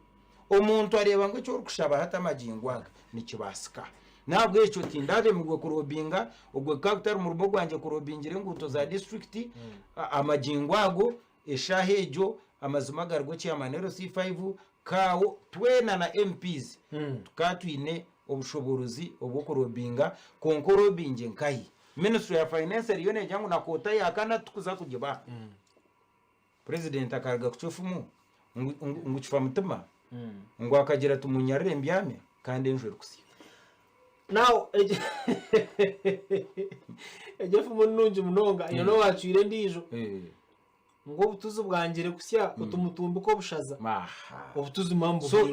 omuntu areba ngo cyo kushaba hata majingwaga nikibasika nabwo echo tindade mugwe kurobinga ogwe character mu rubo gwanje kurobingire nguto za district amajingwago eshahejo amazumagargo chairman C5 kawo twena na MPs tukatwine obushoboruzi obukurobinga konko robinge nkahi Ministry ya Finance yone jangu na kota yakana tukuza kujiba President akarga kuchofumu nguchifa mutuma ngo akagira tumunyarire mbyame kandi enjwe rukusi. Now ejefu mununje munonga iyo no wacire ndijo ngo butuzu bwangire kusya utumutumba ko bushaza obutuzu mambo so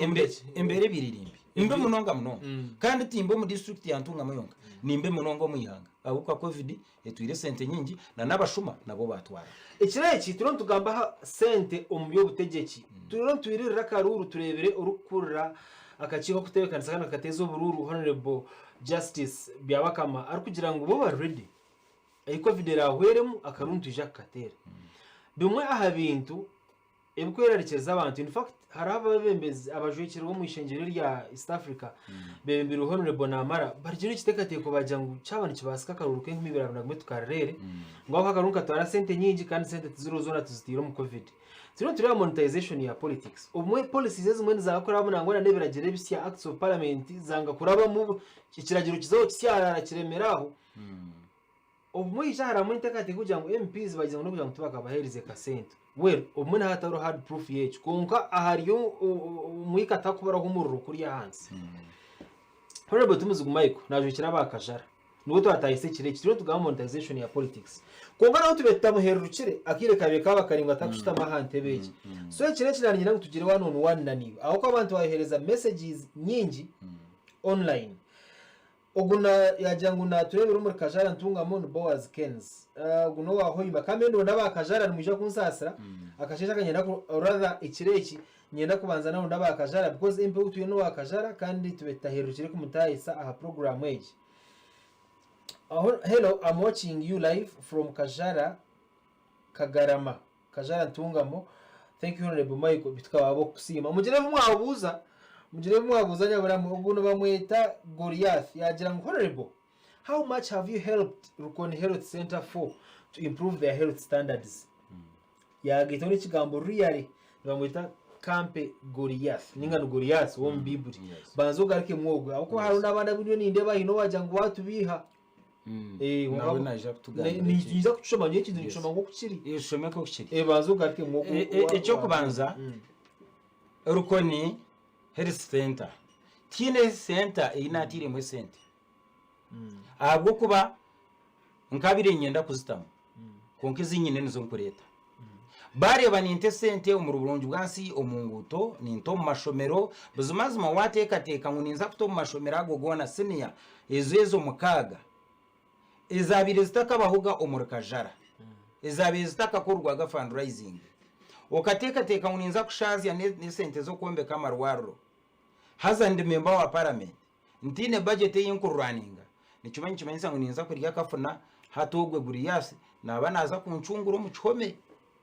embere biririmbi imbe munonga kandi timbo mu district yantunga mayonga nimbe munongo muyihanga abuka covid etwire sente nyingi na nabashuma nabo batwara ikireki turon tugamba sente omuby'obutegyeki turon twirira karuru turebere urukurira akakiko kutebekanisa kana katezo bururu honorable justice byabakama ari kugira ngo bo ba ready ay covid rahweremu akaruntu jakatera bimwe aha bintu ebikwererekeza abantu. In fact haraba abembezi abajwekirwa mu ishengero rya East Africa bembira honorable namara barigire kitekateko bajya ngo cyabana kibasika karuruke nk'imibirano nagwe tukarere ngo akarunka twara sente nyingi kandi sente tuzirozona tuzitira mu covid. Zino turi monetization ya politics umwe policies zimwe zakora munango na nebiragire bisya acts of parliament zanga kuraba mu ikiragiro kizaho kisyarara kiremeraho umwe ijara mu itekateko kugira ngo MPs bajya no kugira ngo tubaka bahereze ka sente well umwe na hataro hard proof yecho konka ahariyo mwikata kubara humururu kuri hansi. Honorable Timuzigu Michael naje kirabakajara nuko twatayise kireki turo tugaba monetization ya politics konga naho tubeta muherukire akireka beka bakaringa atakushita mahante beje so kireki nani nangu tugire one on one naniwe aho ko abantu bahereza messages nyingi online oguna yajangu na turebera muri kajara ntunga mon boas kens guno wahoyima kamendo ndabakajara muje kunsasira akashesha kanyenda ko rather ikireki nyenda kubanza naho ndabakajara because impe utuye no wakajara kandi tubetaherukire ku mutayisa aha program age. Hello, I'm watching you live from Kajara Kagarama Kajara ntungamo. Thank you Honorable Michael bitkaba abo kusima mugire mwabuza nyabara mu uguno bamweta Goliath yagira ngo Honorable how much have you helped Rukoni Health Center for to improve their health standards? Yagita n'ikigambo really bamwita Campe Goliath ninga no Goliath wo mbiburi banzo garike mwogo akuko hari n'abana b'inyo ninde bahino waja ngo watubiha nawe naje kutugana ni nziza kuchoma nyo kintu gishoma ngo kukiri shome ko kukiri banzo garike mwogo icyo kubanza Rukoni Health Center tine center inatire mu sente ahubwo kuba nkabire nyenda kuzitamo konke zinyine nizo nkureta bareba ninte sente mu rubulungi bwansi omunguto ninto mu mashomero buzumazima watekateka nguninza kuto mu mashomero agogona senior ezo mukaga ezabire zitakabahuga omurukajara ezabire zitakakorwa fundraising okatekateka nguninza kushazya ne sente zo kombeka amarwaro hazande member wa parliament ntine budget y'inkurwaninga nikimanyi nguninza kuriya kafuna hatogwe buriyasi nabanaza kunchunguro mu chome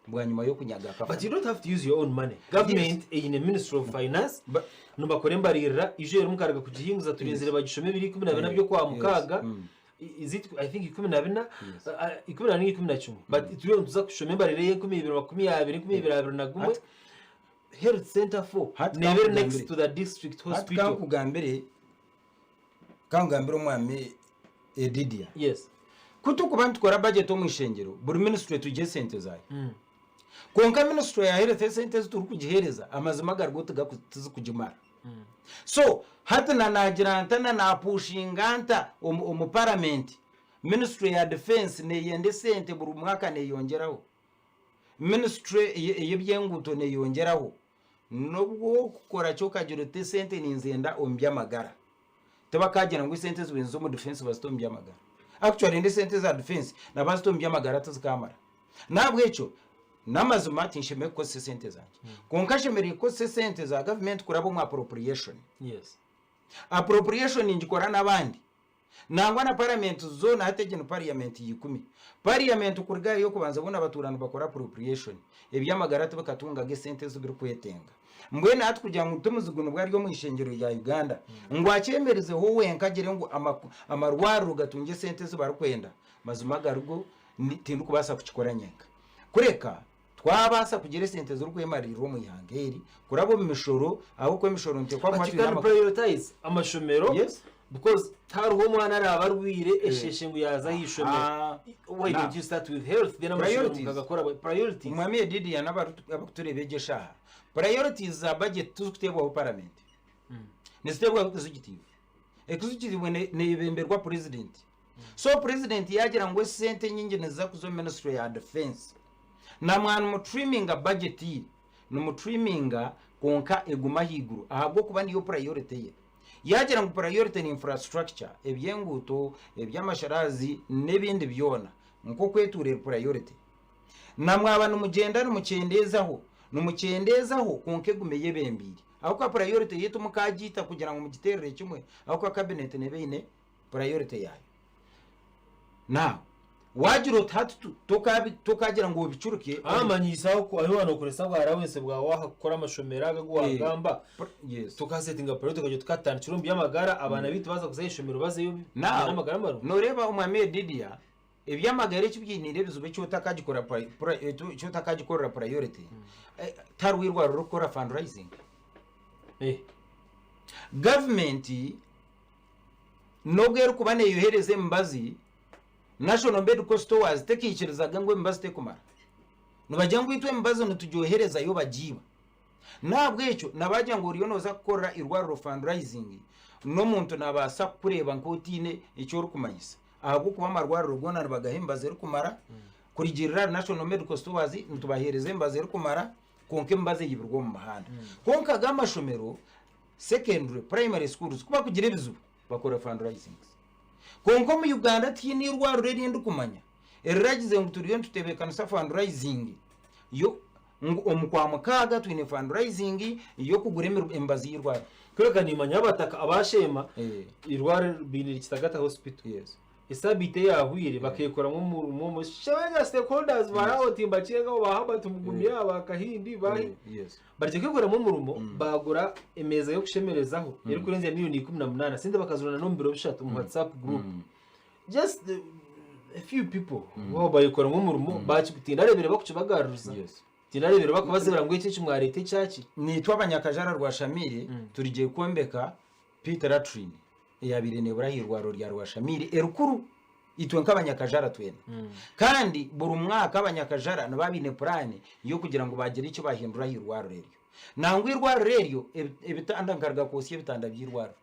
bwanyuma yo kunyaga kafuna. But you don't have to use your own money. Government in a Ministry of Finance no bakore mbarira ije yero mukaraga kugihinguza turinzire bagishome 2012 byo kwa mukaga is it I think 2012 2010 but turiyo tuza kushome mbarire ye 2020 na gumwe health center for never next to the district hospital kugambere umwami edidia yes kutu kubantu kora budget omwishengero buri ministry tuje sente zayo konka ministry ya health center turi kugihereza amazima gargo tuzi kujimara so hata na najiranta na pushinganta mu parliament ministry ya defense ne yende sente buri mwaka ne yongeraho ministry y'ebyenguto ne yongeraho nobwo kukora cyo kagirute sente ninzenda ombyamagara tebakagira ngo sente zwenzo mu defense bastombyaamagara actually ndi sente za defense na bastombyaamagara tuzikamara nabwo echo namazuma tinshime ko sente zanje konkashemere ko sente za government kurabo mu appropriation yes appropriation ingikora nabandi nangwa na parliament zone hategeno parliament yikumi parliament kuriga yo kubanza bona abaturano bakora appropriation ebyamagara tubakatunga ge sente zo biri kwetenga mbwe natwe kujya mu Timuzigu bwa ryo mu ishengero ya Uganda ngo akemereze ho wenkagire ngo amarwaru gatunge sente zo barakwenda mazuma garugo tindu kubasa kukikora nyenka kureka twabasa kugira sente zo rwemariro mu yangeri kurabo mu mishoro aho ko mishoro nte kwa mwati na prioritize amashomero yes because taruho mwana ari abarwire esheshe ngo yaza yishomero why don't you start with health then amashomero priorities umwami edidi y'abakuturebegesha priorities za budget tuzukutebwa parliament nesitebwa executive ne yibemberwa president so president yagira ngo sente nyingi neza kuzo ministry ya defense na mwana mu trimming a budget no mu trimming konka eguma higuru ahabwo kuba niyo priority ye yagira ngo priority ni infrastructure ebyenguto ebyamasharazi nebindi byona nko kweturera priority na mwabana mugenda numucendezaho konke gumeye bembiri aho kwa priority yetu mukagita kugira ngo mugiterere kimwe aho kwa cabinet nebene priority yayo now wajiro tatu tokagira ngo bicuruke amanyisa ko aho wanokoresa ngo arawense bwa wakora amashomera agagwagamba yes tukasetinga priority kujya tukatana kirumbi y'amagara abana bitu baza kuzayishomero bazeyo n'amagara maru noreba umwame Didia ebyamagara cy'ibyinire bizube cyo takagikora priority tarwirwa rukora fundraising government nobwera kubane yohereze mbazi national medical stores tekikirizaga ngo mbazi tekumara nubajya ngo itwe mbazo ntujyohereza yo bagiba nabwo icyo nabajya ngo uriyo noza gukora irwaro fundraising no muntu nabasa kureba nkotine icyo rukumanyisa ahubwo kuba amarwaro rugona bagahembaze rukumara kurigirira national medical stores ntubahereze mbaze rukumara konke mbaze yibirwo mu mahanda konka gamashomero secondary primary schools kuba kugira bizuba bakora fundraising konko mu Uganda tini rwaro rindi kumanya eragize ngo turiyo tutebekana sa fundraising yo omukwa mukaga twine fundraising yo kugura embazi y'irwaro kweka nimanya abataka abashema irwaro biniri kitagata hospital yes isabite yahwire bakekora mu shebega stakeholders baraho timbacyenga bahaba tumugumya abakahindi bahi yes barje kwekora mu murumo bagura emeza yo kushemerezaho yari kurenza miliyoni 18 sinde bakazurana no mbiro bishatu mu WhatsApp group just a few people bo bayikora nk'umurimo bakitinarebere bakubagaruza tinarebere bakubazira ngo iki cyumwarete cyaki nitwa abanyakajara rwa Shamiri turigiye kombeka Peter Latrin yabire neburahirwaro rya rwa Shamiri erukuru itwe nk'abanyakajara twene kandi buri mwaka abanyakajara nababine plane yo kugira ngo bagire icyo bahindura hirwaro rero nangwe irwaro rero ebitanda nkarga kosiye bitanda byirwaro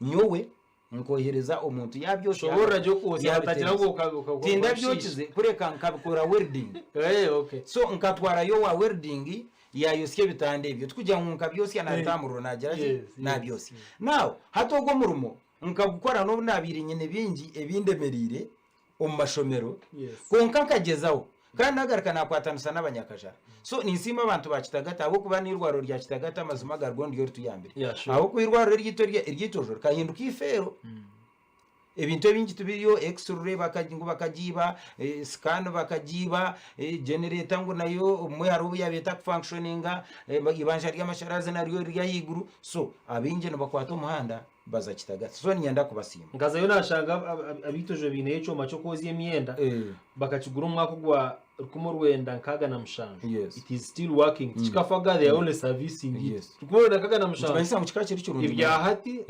nyowe nkohereza umuntu yabyose shobora ryo kose hatagira ngo tinda byokize kureka nkabikora welding okay so nkatwara yo wa welding yayosye bitande ibyo tukujya nkunka byose yanatamurura nageraje nabyose now hatogo murumo nkagukora no nabiri nyene bingi ebindemerire omashomero konka nkagezaho kandi nagaraka nakwatanisa n'abanyakajara so nisima abantu bakitagata abo kuba n'irwaro rya kitagata amazuma gargondo yo tuyambere abo kwirwaro ry'itojoro kahinduka ifero ebintu bingi tubiriyo x-ray bakagiba scan bakagiba generator ngo nayo umwe harubu yabeta functioninga ibanja ry'amasharazi naryo ryayiguru so abinje no bakwata umuhanda baza kitagata so nyenda kubasima ngaza yo nashanga abitoje bine echo macho kozi emyenda bakakigura umwaka gwa rukumo rwenda nkaga na mushanga it is still working kikafaga they only servicing it rukumo rwenda nkaga na mushanga tubanisa mu kikakiri cy'urundi ibya hati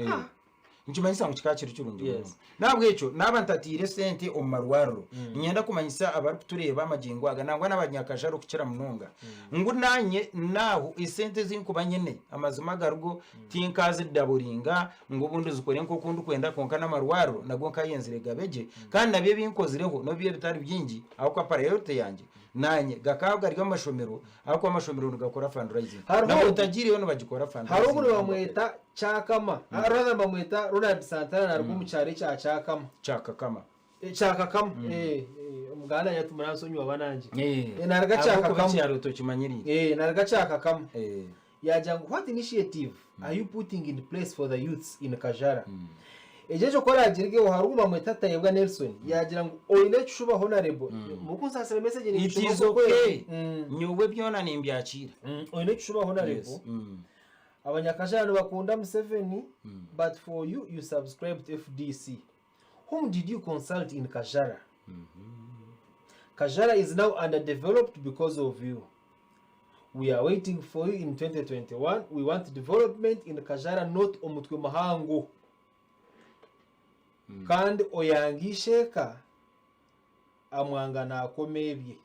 nchumanyisa mu kikakiri cy'urundi nabwo echo nabantatire sente omarwaro nyenda kumanyisa abari kutureba amagingo aga nangwa n'abanyakajaro kukira munonga ngo nanye naho isente zinkubanyene amazuma garugo tinkazi daburinga ngo bundi zikore nko kundu kwenda konka n'amarwaro nago nkayenzire gabeje kandi nabye binkozireho no bye bitari byingi aho kwa parayote yanje nanye gakabwa ryo amashomero aho kwa amashomero ngakora fundraising nabo utagire yo no bagikora fundraising hari umuntu bamweta cyakama araza bamweta Ronald Santana na rwo mu cyare cya cyakama umugana yatumana nsonyi wabananje narga cyakama cyaruto kimanyiri narga cyakama yajya what initiative are you putting in place for the youths in Kajara ejeje ko ragirge haruma mwetata yebwa Nelson yagira ngo oine chuba honorable mukunsa sere message ni chuba nyowe byona nimbyakira oine chuba honorable abanyakajana bakunda Museveni but for you subscribe to FDC. Whom did you consult in Kajara? Kajara is now underdeveloped because of you. We are waiting for you in 2021. We want development in Kajara, not omutwe mahango. Kandi oyangisheka amwanga nakomebye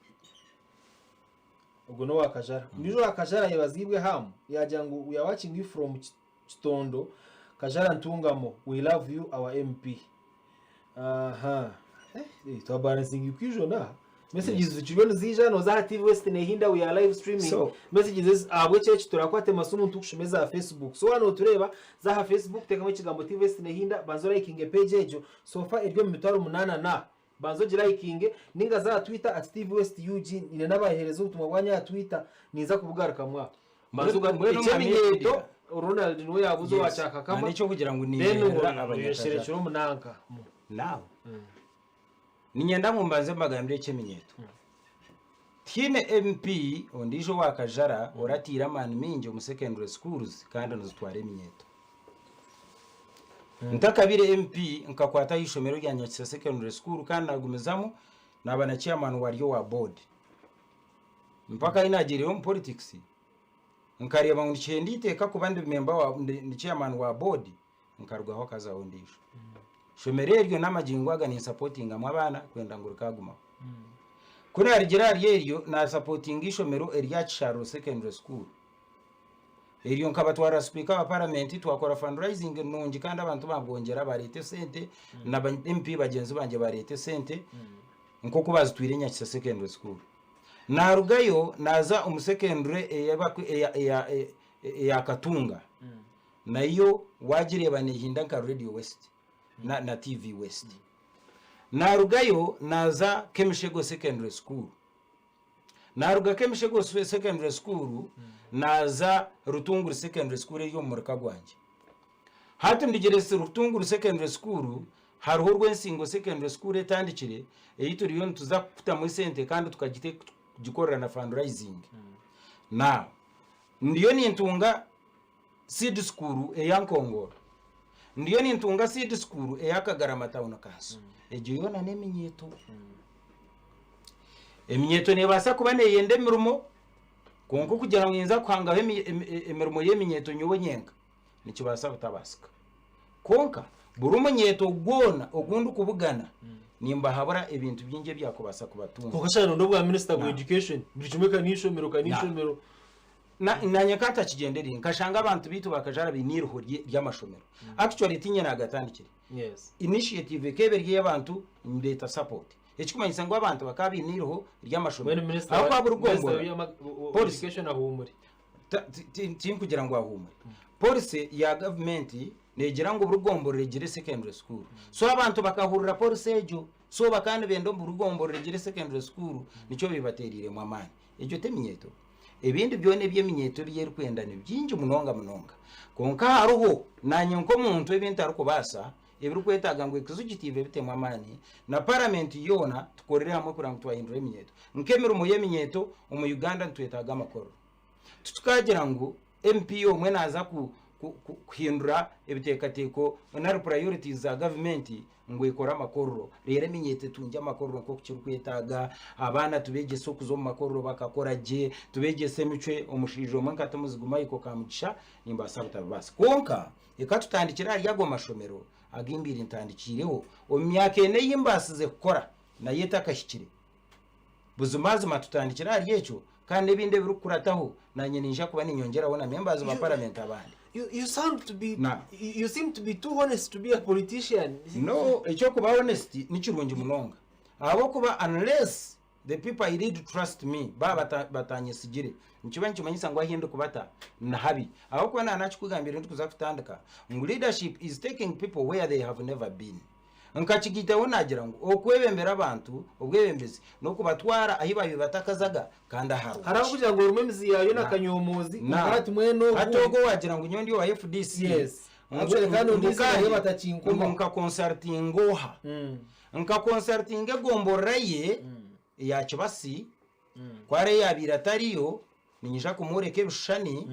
ubwo no wakajara nijo wakajara yabazibwe hamu yajya ngo we are watching you from Kitondo Kajara ntungamo we love you our MP to balancing ukijona messages zicibona zija no za TV West nehinda we are live streaming so, messages abwe cece turakwate masumu ntukushemeza Facebook so hano tureba za Facebook teka mu kigambo TV West nehinda banzo liking page ejo so far iryo mitwaro 8 na banzo liking ninga za Twitter @TV West Eugene ine nabahereza ubutumwa bwanya Twitter niza kubugaruka mwa banzo icyeminyeto Ronald niwe yabuzo wachaka kama nico kugira ngo niyera abanyesherekero munanka nawe ninyenda mu mbanze magambire icyeminyeto Tine MP ondisho wakajara oratira man minje mu secondary schools kandi nozitware eminyeto ntakabire MP nkakwata ishomero rya Nyakisa secondary school kandi nagumezamo nabana chairman waryo wa board mpaka inagireho mu politics nkareba ngo nditeka kubandi member wa ndi chairman wa board nkarwaho kaza ondisho shomero ryo namagingo aga ni supporting amabana kwenda ngo rikaguma kuri arigira ryo na supporting ishomero erya Charo secondary school eriyo nkabatwara speaker wa parliament twakora fundraising nungi kandi abantu babwongera barete sente na MP bagenzi banje barete sente nko kubazitwire Nyakisa secondary school narugayo naza umusecondary ya Katunga nayo wagireba nihinda nka Radio West na TV West narugayo naza Kemishego secondary school naruga Kemishego secondary school naza Rutunguru secondary school yo mu Rukagwanje hati ndigerese Rutunguru secondary school hariho Rwensingo secondary school etandikire eyituriyo tuza kufuta mu sente kandi tukagite gikorera na fundraising na ndiyo ni ntunga seed school eyankongoro ndiyo nintunga seed school ey'Akadaara town council egyo yona n'eminyeto eminyeto nebasa kuba neyenda emirimo konko kugira ngo yinza kuhangaho emirimo y'eminyeto nyowe nyenka nikibasa butabasika konka buri umunyeto gwona ogundi kubugana nimba habura ebintu byinje byakubasa kubatunga konka cyane ndo bwa minister of education bichumeka n'ishomero kanishomero na nyakata kigenderi nkashanga abantu bitu bakajara binirho ry'amashomero actually tinye nagatandikire yes initiative keberi y'abantu ndeta support ekikumanyisa ngo abantu bakabinirho ry'amashomero aho kwa burugombo education ahumuri tin kugira ngo ahumure police ya government negira ngo burugombo regire secondary school so abantu bakahurira police ejo so bakane bendo burugombo regire secondary school nico bibaterire mu amani ejo teminyeto ebindi byone by'eminyeto byeri kwenda ni byinji munonga konka haruho nanye nko muntu ebintu arukubasa ebiri kwetaga ngo executive bitemwa amani na parliament yona tukorera hamwe kurango twahindura eminyeto nkemero mu yeminyeto mu Uganda twetaga amakoro tukagira ngo MPO mwe naza kuhindura ebitekateko na priorities za government ngo ikora makorro rero minyete tunja makorro ko kiri kwetaga abana tubegese okuzo mu makorro bakakora je tubegese micwe omushijo mwanka Timuzigu iko kamugisha nimba sabutabasa konka ikatutandikira yago mashomero agimbira intandikireho omyaka ene yimbasize gukora na yeta kashikire buzumazi matutandikira yecho kandi ebinde birukurataho nanye ninja kuba ninyongera wona members ba parliament abandi. You seem to be too honest to be a politician. No, echo kuba honest ni kirungi munonga. Abo kuba unless the people I need to trust me baba batanye sigire. Nkiba nkimanyisa ngo ahinde kubata na habi. Abo kuba nanachikugambira ntukuza kutandika. Leadership is taking people where they have never been. Nkachigita wonagira ngo okwebembera abantu obwebembezi no kubatwara ahiba bibatakazaga kanda haru harakugira ngo urumemizi yayo nakanyomozi ngati mweno hatogo wagira ngo nyondi wa FDC yes kandi ndisa ayo batachinkuma nka consulting oha nka consulting gomboraye ya kibasi kware yabira tariyo ninyisha kumureke bishani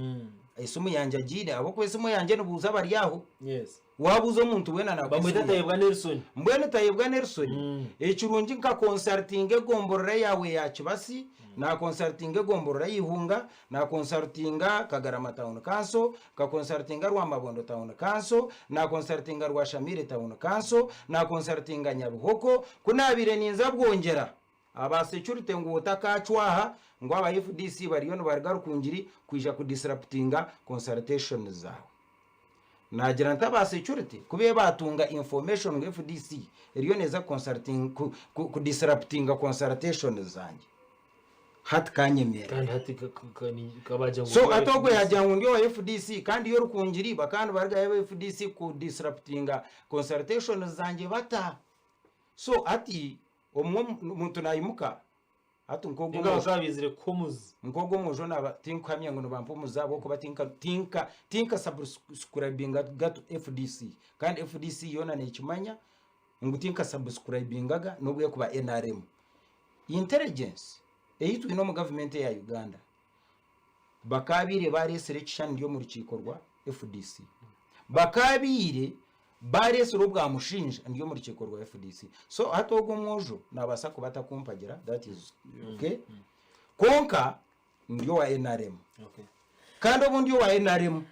isumu yanje agire abo kwesimu yanje nubuza bari yaho yes wabuzo muntu wena na bamwita Tayebwa Nelson mbwene Tayebwa Nelson ekirungi nka consulting gomborera yawe ya kibasi na consulting gomborera yihunga na consulting Kagarama town council ka consulting Rwamabondo town council na consulting Rwashamire town council na consulting Nyabuhoko kunabire ninza bwongera aba security ngo utakacwaha ngo aba FDC bariyo no bargarukungiri kwija ku disruptinga consultation zawe nagira ntaba security kubiye batunga information ngo FDC eriyo neza consulting ku disruptinga consultation zanje hat kanyemera kandi hati kabaje ngo so atogwe yajyango ndio wa FDC kandi yo rukungiri bakandi barga ya FDC ku disruptinga consultation zanje bata so ati omuntu nayimuka atu nkogo ngabizire komuzi nkogo mujo naba tinkamye ngo bampumuza boko batinka subscribinga gato FDC kandi FDC yona nekimanya ngo tinka subscribingaga nobwe kuba NRM intelligence eyitu ino mu government ya Uganda bakabire bari selection yo mu rukiko rwa FDC bakabire barese rubwa mushinja ndiyo muri rukiko rwa FDC so hatogo mwojo nabasa kubata kumpagira that is okay konka ndiyo wa NRM okay kandi obundi wa NRM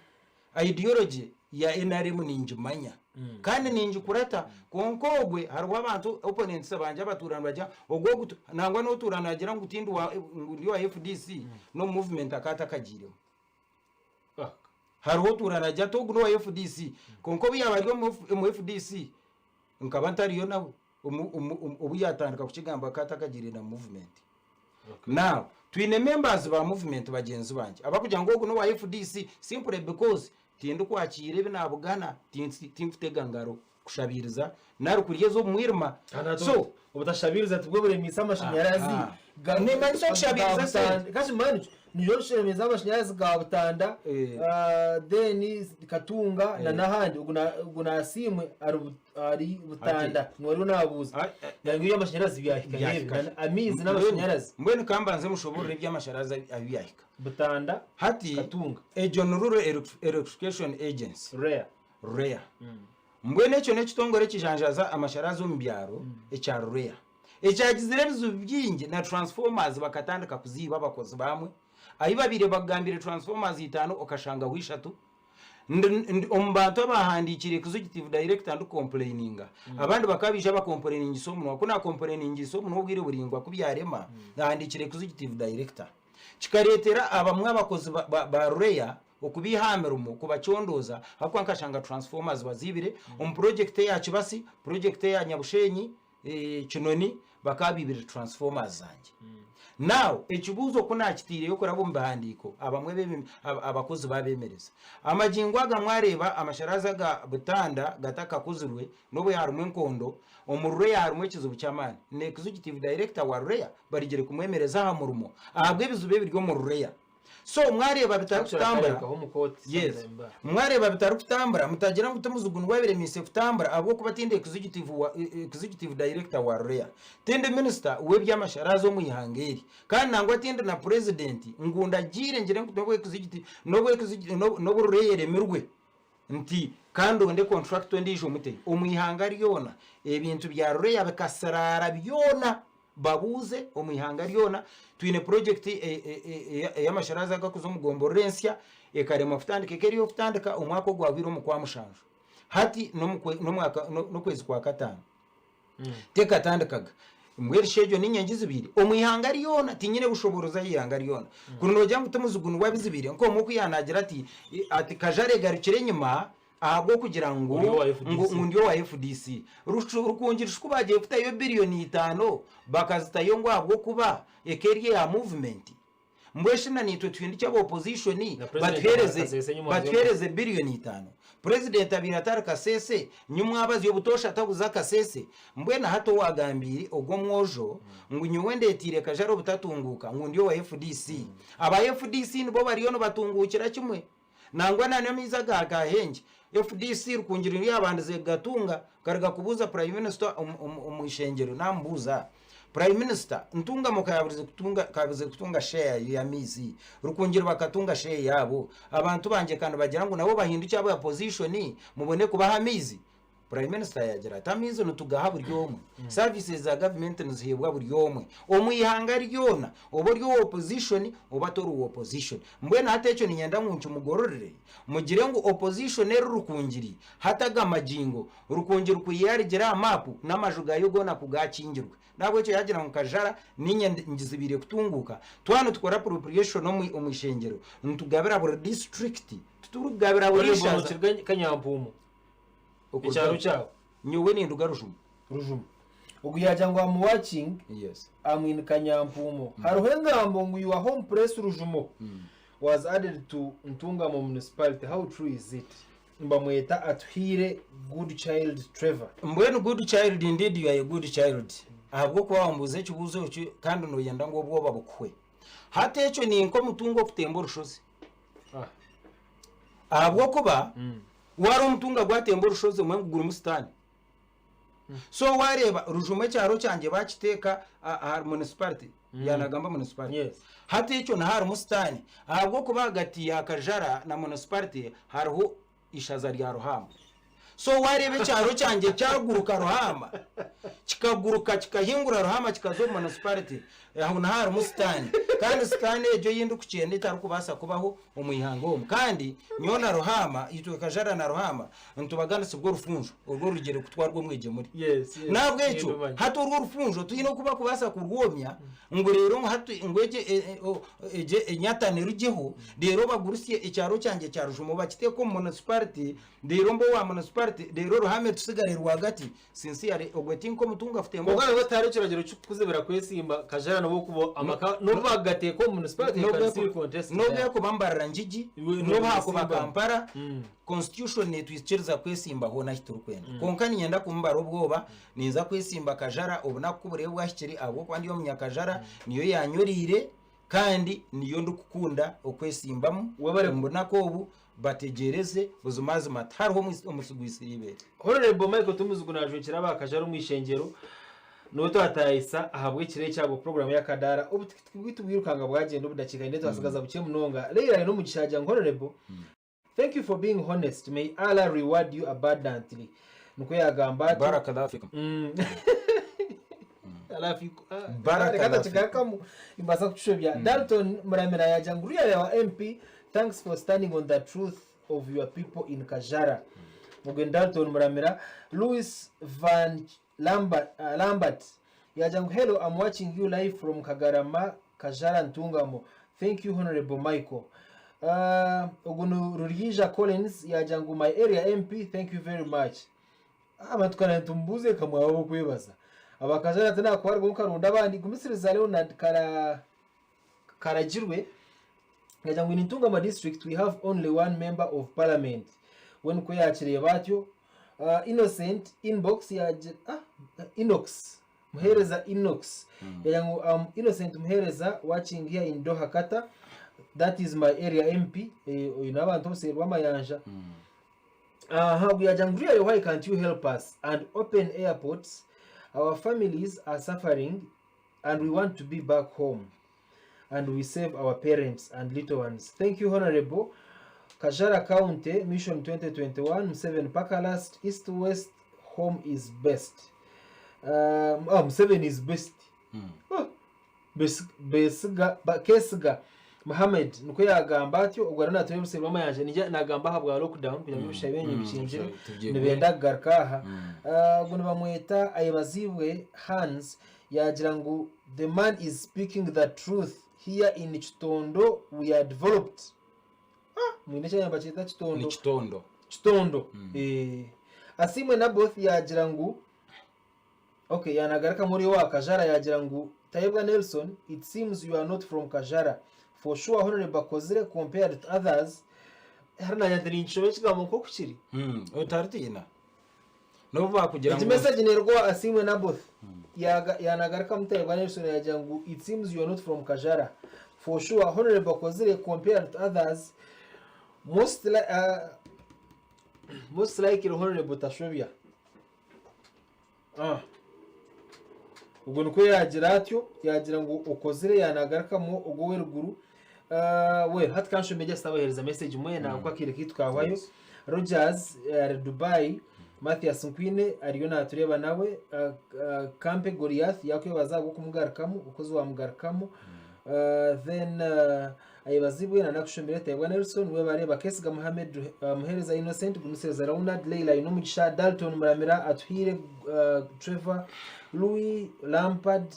ideology ya NRM ninjimanya kandi ninjikurata konkogwe harwa abantu opponents banje abaturana baja ogwo nangwa no turana agira ngo utindu wa ndiyo wa FDC no movement akata kagiremo hariho turana jato guno wa FDC konko byabariyo mu FDC nkabantariyo nawe ubuyatandika kukigamba katakagire na movement now twine members ba movement bagenzi banje abakugira ngo guno wa FDC simply because tindu kwakire binabugana timfutegangaro kushabiriza narukuriyezo mwirma so ubutashabiriza tubwo bure misa amashanyarazi ne manso kushabiriza kasi manu niyo shemeza amashanyarazi ga butanda then katunga na nahandi uguna simwe ari butanda nwari nabuza yangiye amashanyarazi byahika amizi n'amashanyarazi mbwene kambanze mushobora iby'amashanyarazi abiyahika butanda hati katunga Regional Rural Electrification Agency REA mbwene ekyo nekitongore kijanjaza amasharazi mu byaro ekyarureya ekyagizire bizu byingi na transformers bakatandika kuziba abakozi bamwe ayi babire bagambire transformers 5 okashanga wishatu ombantu abahandikire executive director and complaininga abandi bakabisha ba complaining so muno kuna complaining so muno ubwire buringwa kubyarema handikire executive director kikaretera abamwe abakozi ba rureya okubihamerumo kubacyondoza akwankashanga transformers bazibire project yacu basi project ya Nyabushenyi kinoni bakabibire transformers zanje now ekibuzo kunakitire yo kurabo mbahandiko abamwe abakozi babemereza amajingo aga mwareba amasharaza ga butanda gataka kuzurwe nobo yarumwe nkondo omurure yarumwe kizubu cyamani ne executive director wa rureya barigere kumwemereza ha murumo ahabwe bizube biryo mu rureya so mwareba bitarukutambara yes mwareba bitarukutambara mutagira ngo Timuzigu wabire mise kutambara abwo kubatinde executive director wa rureya tende minister we byamasharazo mu ihangeri kandi nangwa tinde na president ngunda gire ngire ngo executive no rureya remirwe nti kandi onde contract ndijo mute omwihangari yona ebintu bya rureya bakasarara byona babuze omwihangari yona twine project y'amasharaza gakuzo mugombo rensya ekarema futandika keriyo futandika omwako gwabiro mu kwa mushanju hati no mwaka no kwezi kwa katano teka tandikaga mweri shejo ninyangi zibiri omwihangari yona tinyine bushoboroza yihangari yona kuno jangu Timuzigu wabizibiri nko muku yanagira ati kajare garukire nyuma ahubwo kugira ngo ndio wa FDC rukungirisha kubagiye kutayo billion 5 bakazitayo ngo ahubwo kuba ekeriye ya movement mbweshina nitwe twindi cyabo opposition batwereze billion 5 president abiratara kasese nyumwa abazi yo butosha atabuza kasese mbwena hato wagambiri ogwo mwojo ngo nyuwendetire kajaro butatunguka ngo ndio wa FDC aba FDC nibo bariyo no batungukira kimwe nangwa nane miza gahenge FDC rukungirira yabandize gatunga kariga kubuza prime minister umwishengero nambuza prime minister ntunga mukayaburize kutunga share ya mizi rukungirira bakatunga share yabo abantu banje kandi bagira ngo nabo bahinduke abo ya position mubone kubaha mizi prime minister yagira tamizo nutugaha buri yomwe services za government nzihebwa buri yomwe omwihangari yona oboryo opposition obatoru opposition mbwena hatecho ninyenda nkuncu mugororere mugire ngo opposition rukungiri hataga majingo rukungiri kuyarigera mapu n'amajuga yogona kugakingirwe nabwo cyo yagira mu kajara ninye ngizibire kutunguka twana tukora appropriation no umwishengero ntugabira buri district turugabira buri shaza kanyampumo icyaro cyawo nyuwe ni nduga rujumu uguyaja ngo am watching yes in kanyampumo haruhengambo ngo your home press rujumo was added to Ntungamo municipality. How true is it? Mbamweta atwire good child Trevor. Mbwenu good child indeed you are a good child. Ahabwo kwa wambuze cyubuzo kandi no yenda ngo bwoba bukwe. Hate echo ni nko mutungo kutembo rushozi. Ahabwo kuba wari mutunga gwatembo rushozi mwe ngugura umusitani. So wareba rujume cyaro cyange bakiteka municipality yanagamba municipality. Yes. Hate echo na hari umusitani. Ahabwo kuba hagati ya Akajara na municipality hariho ishaza rya Ruhama. So warebe cyaro cyange cyaguruka Ruhama kikaguruka kikahingura Ruhama kikazo municipality aho na hari umusitani kandi sitani ejo yindi kucyende itarukubasa kubaho umuyihango kandi nyona Ruhama yitwe Kajara na Ruhama ntubagana sibwo rufunjo urwo rugere kutwarwa mwege muri nabwo ejo hato urwo rufunjo tuyino kuba kubasa kurwomya ngo rero hato ngweje eje nyatane rugeho rero bagurusiye icyaro cyange cyarujumo bakiteko municipality rero mbo wa municipality rero Ruhame tusigare rwagati sincere ogwetinko mutunga afite mbo bwa batari kiragero cyukuzebera kwesimba Kajara no kubo amaka no bagateko municipality kandi contest no beko bambarira njiji no bako bakampara constitution netwichiriza kwesimba ho na hiturukwenda konkani nyenda kumbara ubwoba ninza kwesimba Kajara ubona kubure bwashikiri abo kwandi yo munyakajara niyo yanyorire kandi niyo ndukukunda okwesimbamo mbona ko ubu bategereze buzumazi matariho umusugwisiribere Honorable Michael Timuzigu najukira bakajara umwishengero noto atayisa ahabwe kire cyabo program ya Akadaara ubu twitubwirukanga bwagenda ubudakika ndetse hasigaza buke munonga rero no mu gishaja Honorable thank you for being honest, may Allah reward you abundantly. Nuko yagamba ati barakallahu fikum. alafu Barakallahu chikamu imbaza kushobya Dalton Muramira yajanguriya ya MP, thanks for standing on the truth of your people in Kajara. Mugen Dalton Muramira. Louis Van Lambert yajangu, hello, I'm watching you live from Kagarama, Kajara Ntungamo. Thank you Honorable Michael. Ogunu Rurija Collins yajangu, my area MP, thank you very much. Amatukana ntumbuze kamwe abo kwebaza abakajana tena kwarwa mukarunda abandi gumisiriza Leonard Karagirwe yajangu, in Ntungamo district we have only one member of parliament. When ko yakiriye batyo Innocent inbox Inox muhereza Inox yajangu, Innocent muhereza watching here in Doha Qatar, that is my area MP. Inabantu bose rwamayanja. We are jangria, why can't you help us and open airports? Our families are suffering and we want to be back home and we save our parents and little ones. Thank you Honorable. Kajara County Mission 2021 7 Pakalast East West, home is best. 7 is best. Kesga Muhammad nuko yagamba atyo ubwo rana turi busebe bamayanje nijya nagamba habwa lockdown kugira ngo bishabenye bishinjire nibenda garkaha. Ubwo bamweta ayibazibwe Hans yagira ngo, the man is speaking the truth here in Chitondo we are developed. Mwine cyane bacita Chitondo. Asimwe na both yagira ngo, okay, yanagaraka muri wa Kajara yagira ngo, Tayebwa Nelson, it seems you are not from Kajara. For sure, Honorable Kozire, compared to others, harna yadri inshobechi ga munko kuchiri. Utartina. No va kugira ngo. Message nerwa asimwe na both. Yanagaraka Tayebwa Nelson yajangu, it seems you are not from Kajara. For sure, Honorable Kozire, compared to others, most likely Honorable Tashobya. Ubwo nuko yagira atyo yagira ngo ukozire yanagaraka mu ubwo we ruguru. We hat kansho media stabahereza message mwena uko akire kitwawayo. Rogers Dubai, Mathias Nkwine ariyo natureba nawe. Campe Goliath yakwe bazago kumugarakamu ukozi wa mugarakamu. Then ayibazibwe na nakushomera Tayebwa Nelson we bareba Kesga Mohamed muhereza Innocent gumuseza Ronald Leila inomugisha Dalton Muramira atuhire Trevor Louis Lampard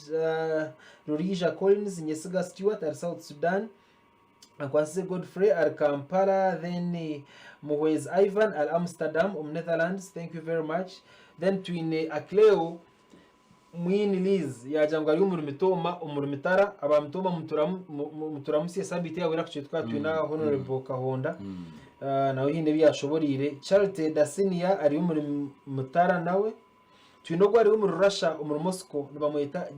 Rurija Collins Nyesiga Stewart at South Sudan Akwase Godfrey at Kampala. Then Muwez Ivan at Amsterdam Netherlands, thank you very much. Then twine Akleo Mwini Liz yajangu ari umurumitara abamutoma muturamusiye sabite yawe nakucitwa twina Honorable Kahonda nawe hinde byashoborire. Charity Dasinia ari umurumutara nawe twinogwa ari mu Russia mu Moscow nibamwita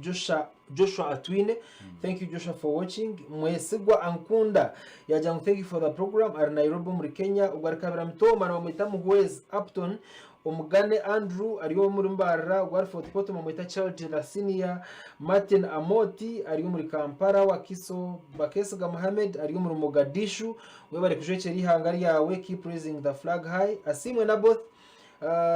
Joshua Atwine. Thank you Joshua for watching. Mwesigwa Ankunda yajangu, thank you for the program. Ari Nairobi muri Kenya ubwo arikabira mutoma nibamwita Muhwez Upton. Umugane Andrew ariyo muri Mbara gwa Fort Poto mwita Charity Dasinia. Martin Amoti ariyo muri Kampala. Wakiso Bakesga Mohamed ariyo muri Mogadishu. We bari kujeceri hangari yawe, keep raising the flag high. Asimwe na both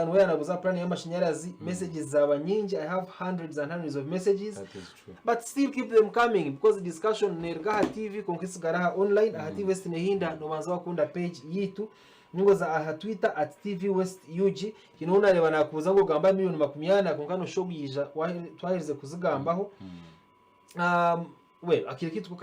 nwe nabuza plan y'amashanyarazi. Messages zaba nyingi, I have hundreds and hundreds of messages. That is true. But still keep them coming because discussion nergaha TV konkisigaraha online. Aha TV West nehinda no banza bakunda page yitu ningo za aha Twitter @TV West UG kinona reba nakuza ngo gamba miliyoni 20 konkano shobija twahirize kuzigambaho. Well akiri kitu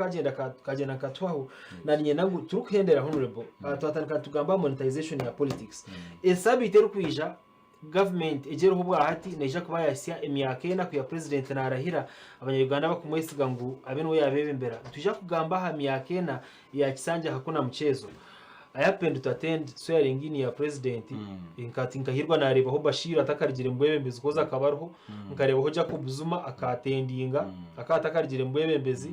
kagenda katwaho narinye nangu turukuhendera Honorable twatandika tugamba monetization ya politics. Esabi iteru kwija government ejero hubwa hati neja kuba yasya emyaka ena ku ya president narahira abanyarwanda bakumwesiga ngo abenwe yabebembera tujya kugamba ha myaka ena ya kisanja hakuna mchezo. I happened to attend swearing in ya president nkahirwa nareba ho Bashir atakarigire mbwebembezi koza akabarho nkareba ho Jacob Zuma akatendinga akatakarigire mbwebembezi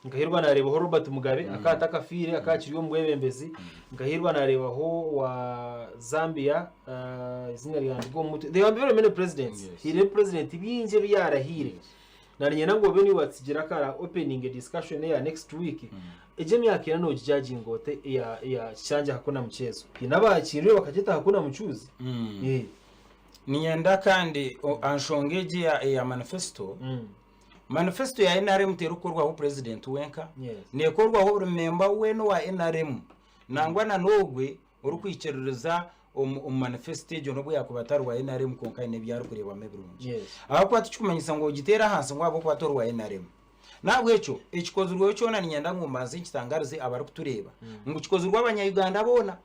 nkahirwa nareba ho Robert Mugabe akatakafire akakiriyo mbwebembezi nkahirwa nareba ho wa Zambia izina ryandgo mutu. They have very many presidents. He the president binje byarahire nari ngo beni watsigira kara opening discussion ya next week eje myaka ina no judging ngote ya cyanja hakuna mchezo inabakiriwe bakageta hakuna mchuzi niyenda kandi anshongeje ya manifesto manifesto ya NRM terukorwaho president wenka nekorwaho remember weno wa NRM nangwa na nogwe urukwicerereza manifesto ejo nobwo yakubatari wa NRM konka ne byaro kureba mebirungi aho kwati cyumanyisa ngo gitera hanse ngo abo kwatori wa NRM nabwo echo ekikozurwe cyo na nyenda ngumbaze kitangarize abari kutureba ngo kikozurwa abanyayuganda bona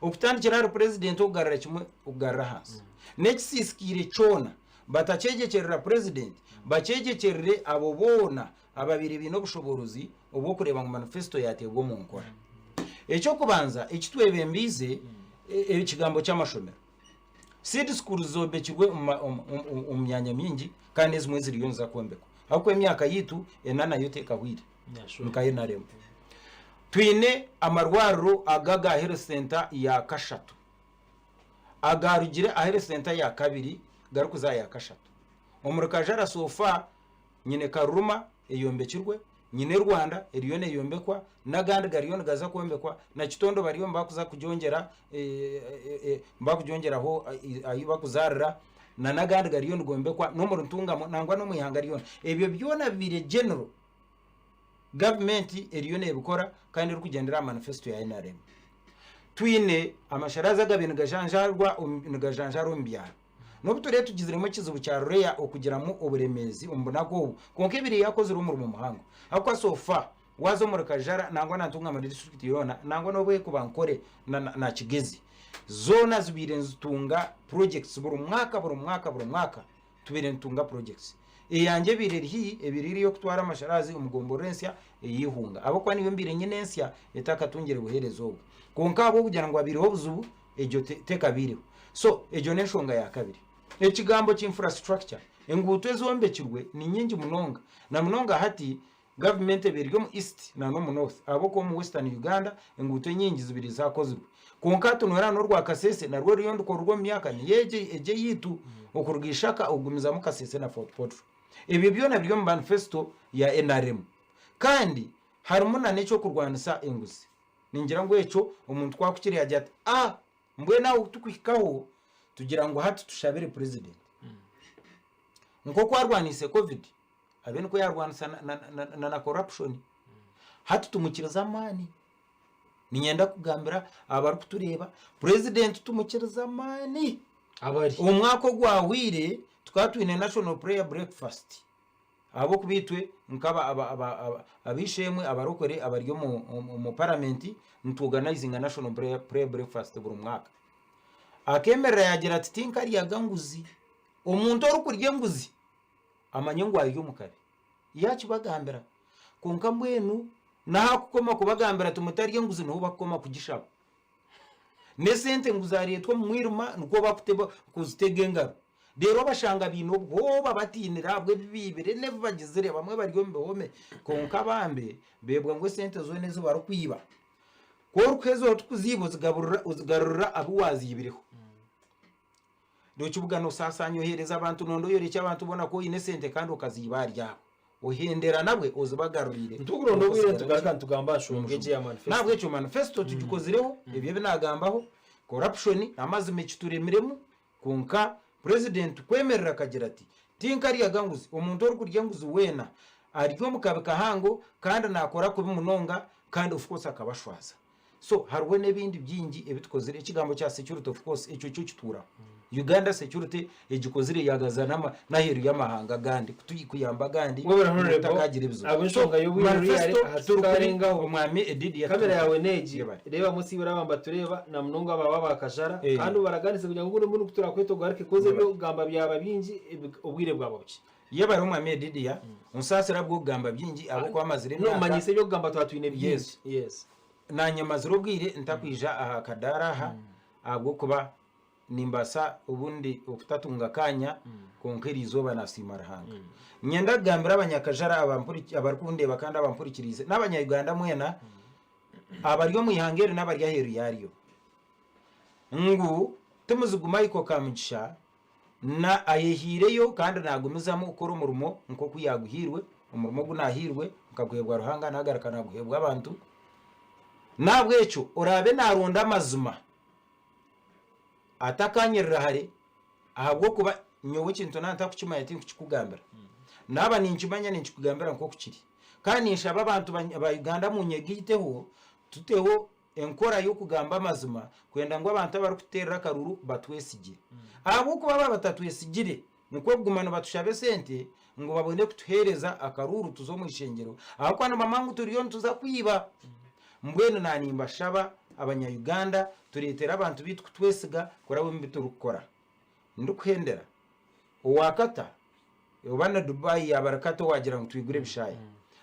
okutandikira president ogarara kimwe ogarara hanse nekisiskire cyona batacegekerera president bacegekerere abo bona ababiri bino bushoborozi obwo kureba mu manifesto yatebwo mu nkora ecyo kubanza ekitwebe mbize ekigambo cy'amashomero seed school zobekirwe umyanya mingi kandi ezimwe ziriyonza kwembeko akwe emyaka yitu enana yote kahwire mukaye naremo twine amarwaro agaga health center ya kashatu agarugire a health center ya kabiri garukuza ya kashatu omurukajara sofa nyine karuma eyombekirwe nyine Rwanda eriyone yombekwa nagandi gariyone gaza kwembekwa na kitondo bariyo mbakuza kujongera mbakujongeraho ayiba kuzarira na nagandi gariyone gombekwa no muruntungamo nangwa no muyihanga riyone ebyo byona bire general government eriyone ebikora kandi uri kugendera manifesto ya NRM twine amasharaza gabintu gajanjarwa gajanjaro mbyara nobuture tugiziremo kizibu cya Roya okugiramo uburemezi umbonako konke biri yakoze rumuri mu muhango akwa sofa wazo murakajara nangwa nantunga muri district yona nangwa nobwe kubankore na kigezi zona zibire nzutunga projects buri mwaka tubire ntunga projects yanje bireri ebiriri yo kutwara amasharazi umugomborensia yihunga abo kwa niyo mbire nyenensia etakatungire buherezo konka abo kugira ngo abiriho buzubu ejo teka biriho so ejo neshonga ya kabiri ekigambo cy'infrastructure enguto ezombekirwe ni nyingi munonga na munonga hati government ebiryo mu east na no mu north abo ko mu western Uganda enguto nyingi zibiri zakozwe konka tunwera no rwa kasese na rwo riyondo ko rwo myaka ni eje yitu okurugishaka ogumiza mu kasese na Fort Portal ibi byona byo mu manifesto ya NRM kandi harimo na neco kurwanisa enguzi ningira ngo eco umuntu twakukiri yajya mbwe nawe tukwikaho tugira ngo hati tushabire president nko kwarwanise covid abene ko yarwanisa na corruption hati tumukiriza amani ninyenda kugambira abari kutureba president tumukiriza amani abari umwako gwawire twatwine national prayer breakfast abo kubitwe nkaba abishemwe abarokore abaryo mu parliament ntuganizinga national prayer breakfast buri mwaka akemera yagira ati tinkari yaganguzi umuntu orukurye nguzi amanyengwa yo mukabe yakibagambira konka mbwenu naha kukoma kubagambira tumutariye nguzi no bakoma kugishaba ne sente nguzariye two mwiruma nuko bakuteba kuzitegenga rero bashanga bino boba batinira bwe bibire ne bagizire bamwe bariyo mbehome konka bambe bebwa ngo sente zo neze baro kwiba ko rukezo tukuzibo zigarura abuwazi yibireho dokibuga no sasanyo hereza abantu nondo yoreke abantu bona ko ine sente kandi ukazibarya uhendera nabwe uzibagarurire ntugurondo bwire tugamba shongeje ya manifesto nabwe cyo manifesto tugikozireho ebyo binagambaho corruption amazi mechituremremu konka president kwemerera kagira ati tinkari yaganguzi umuntu ori kurya nguzi wena aryo mukabe kahango kandi nakora kubi munonga kandi of course akabashwaza so harwe nebindi byingi ebitukozire ikigambo cya security of course icyo cyo kitura Uganda security egikozire yagazana na heru y'amahanga gandi kuyamba gandi utakagira ibizo abishonga yo bwiri ari ahatukarengaho umwami edidi ya kamera yawe neji reba musi barabamba tureba na munonga baba bakajara kandi baraganise kugira ngo umuntu kutura kweto garike koze byo gamba byaba bingi ubwire bwabo buki yeba umwami edidi ya unsasira bwo gamba byingi abo kwamazire no manyise byo gamba twatwine byingi yes na nyamaziro bwire ntakwija Akadaara ha abwo kuba nimbasa ubundi ukutatunga kanya konkeri izoba nasimarahanga nyenda gambira abanyakajara abarkunde bakanda abampurikirize n'abanyayuganda mwena abaryo muyihangere n'abarya heru yariyo ngu Timuzigu Michael Kamugisha na ayehireyo kandi nagumizamo ukora umurimo nko kuyaguhirwe umurimo gunahirwe ukaguhebwa ruhanga nagaraka naguhebwa abantu nabwecho orabe narunda amazima atakanyerera hare ahabwo kuba nyowe kintu ntakuchimanya ati kukigambira naba ninchimanya ninchikugambira nko kukiri kandi nshaba abantu ba Uganda munyegiteho tuteho enkora yo kugamba amazima kwenda ngo abantu bari kuterera karuru batwesigire abo kuba batatwesigire niko gumana batushabe sente ngo babone kutuhereza akaruru tuzo mu ishengero aho kwana mamangu turiyo tuza kwiba mbwene nanimba shaba abanya-Uganda turetera abantu bitwa twesiga korawe mbitu rukora ndukuhendera uwakata ubana Dubai yabarakato wagira ngo twigure bishayi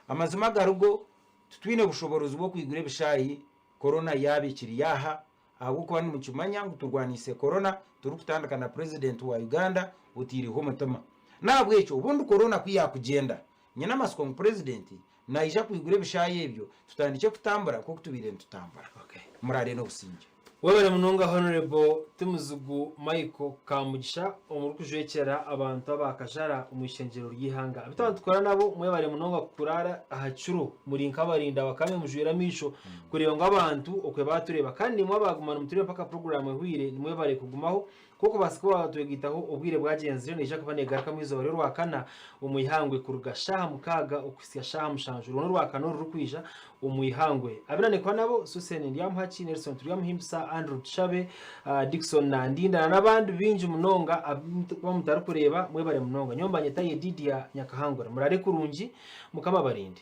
amazima garugo tutwine bushoborozi bwo kwigure bishayi corona yabikiri yaha abo kwa mu cyumanya ngo turwanise corona turi kutandukana president wa Uganda utiriho mutama nabwo icyo ubundi corona kwiyakugenda nyina masiko mu president naija kwigure bishaye ibyo tutandike kutambara ko kutubire tutambara murare no businge wewe munonga honorable Timuzigu Michael Kamugisha omurukujekera abantu abakajara umwishengero ryihanga bitandukora nabo mwe bare munonga kurara ahacuru muri nkabarinda bakame mujwera misho kureba ngo abantu okwe batureba kandi mwe bagumana mutureba paka program ehwire nimwe bare kugumaho kuko basiko batwegitaho ubwire bwagenze ne jaka bane garaka mwizo rero wakana umuyihangwe kurugashaha mukaga okwisiya shaha mushanjuru no rwakano rukwija umuyihangwe abirane kwa nabo Susene Ndyamuhaki Nelson Turyamuhimbisa Andrew Chabe Dickson na Ndinda n'abandi binji munonga abamutari kureba mwe bare munonga nyombanye taye Didia Nyakahangura murare kurungi mukama barinde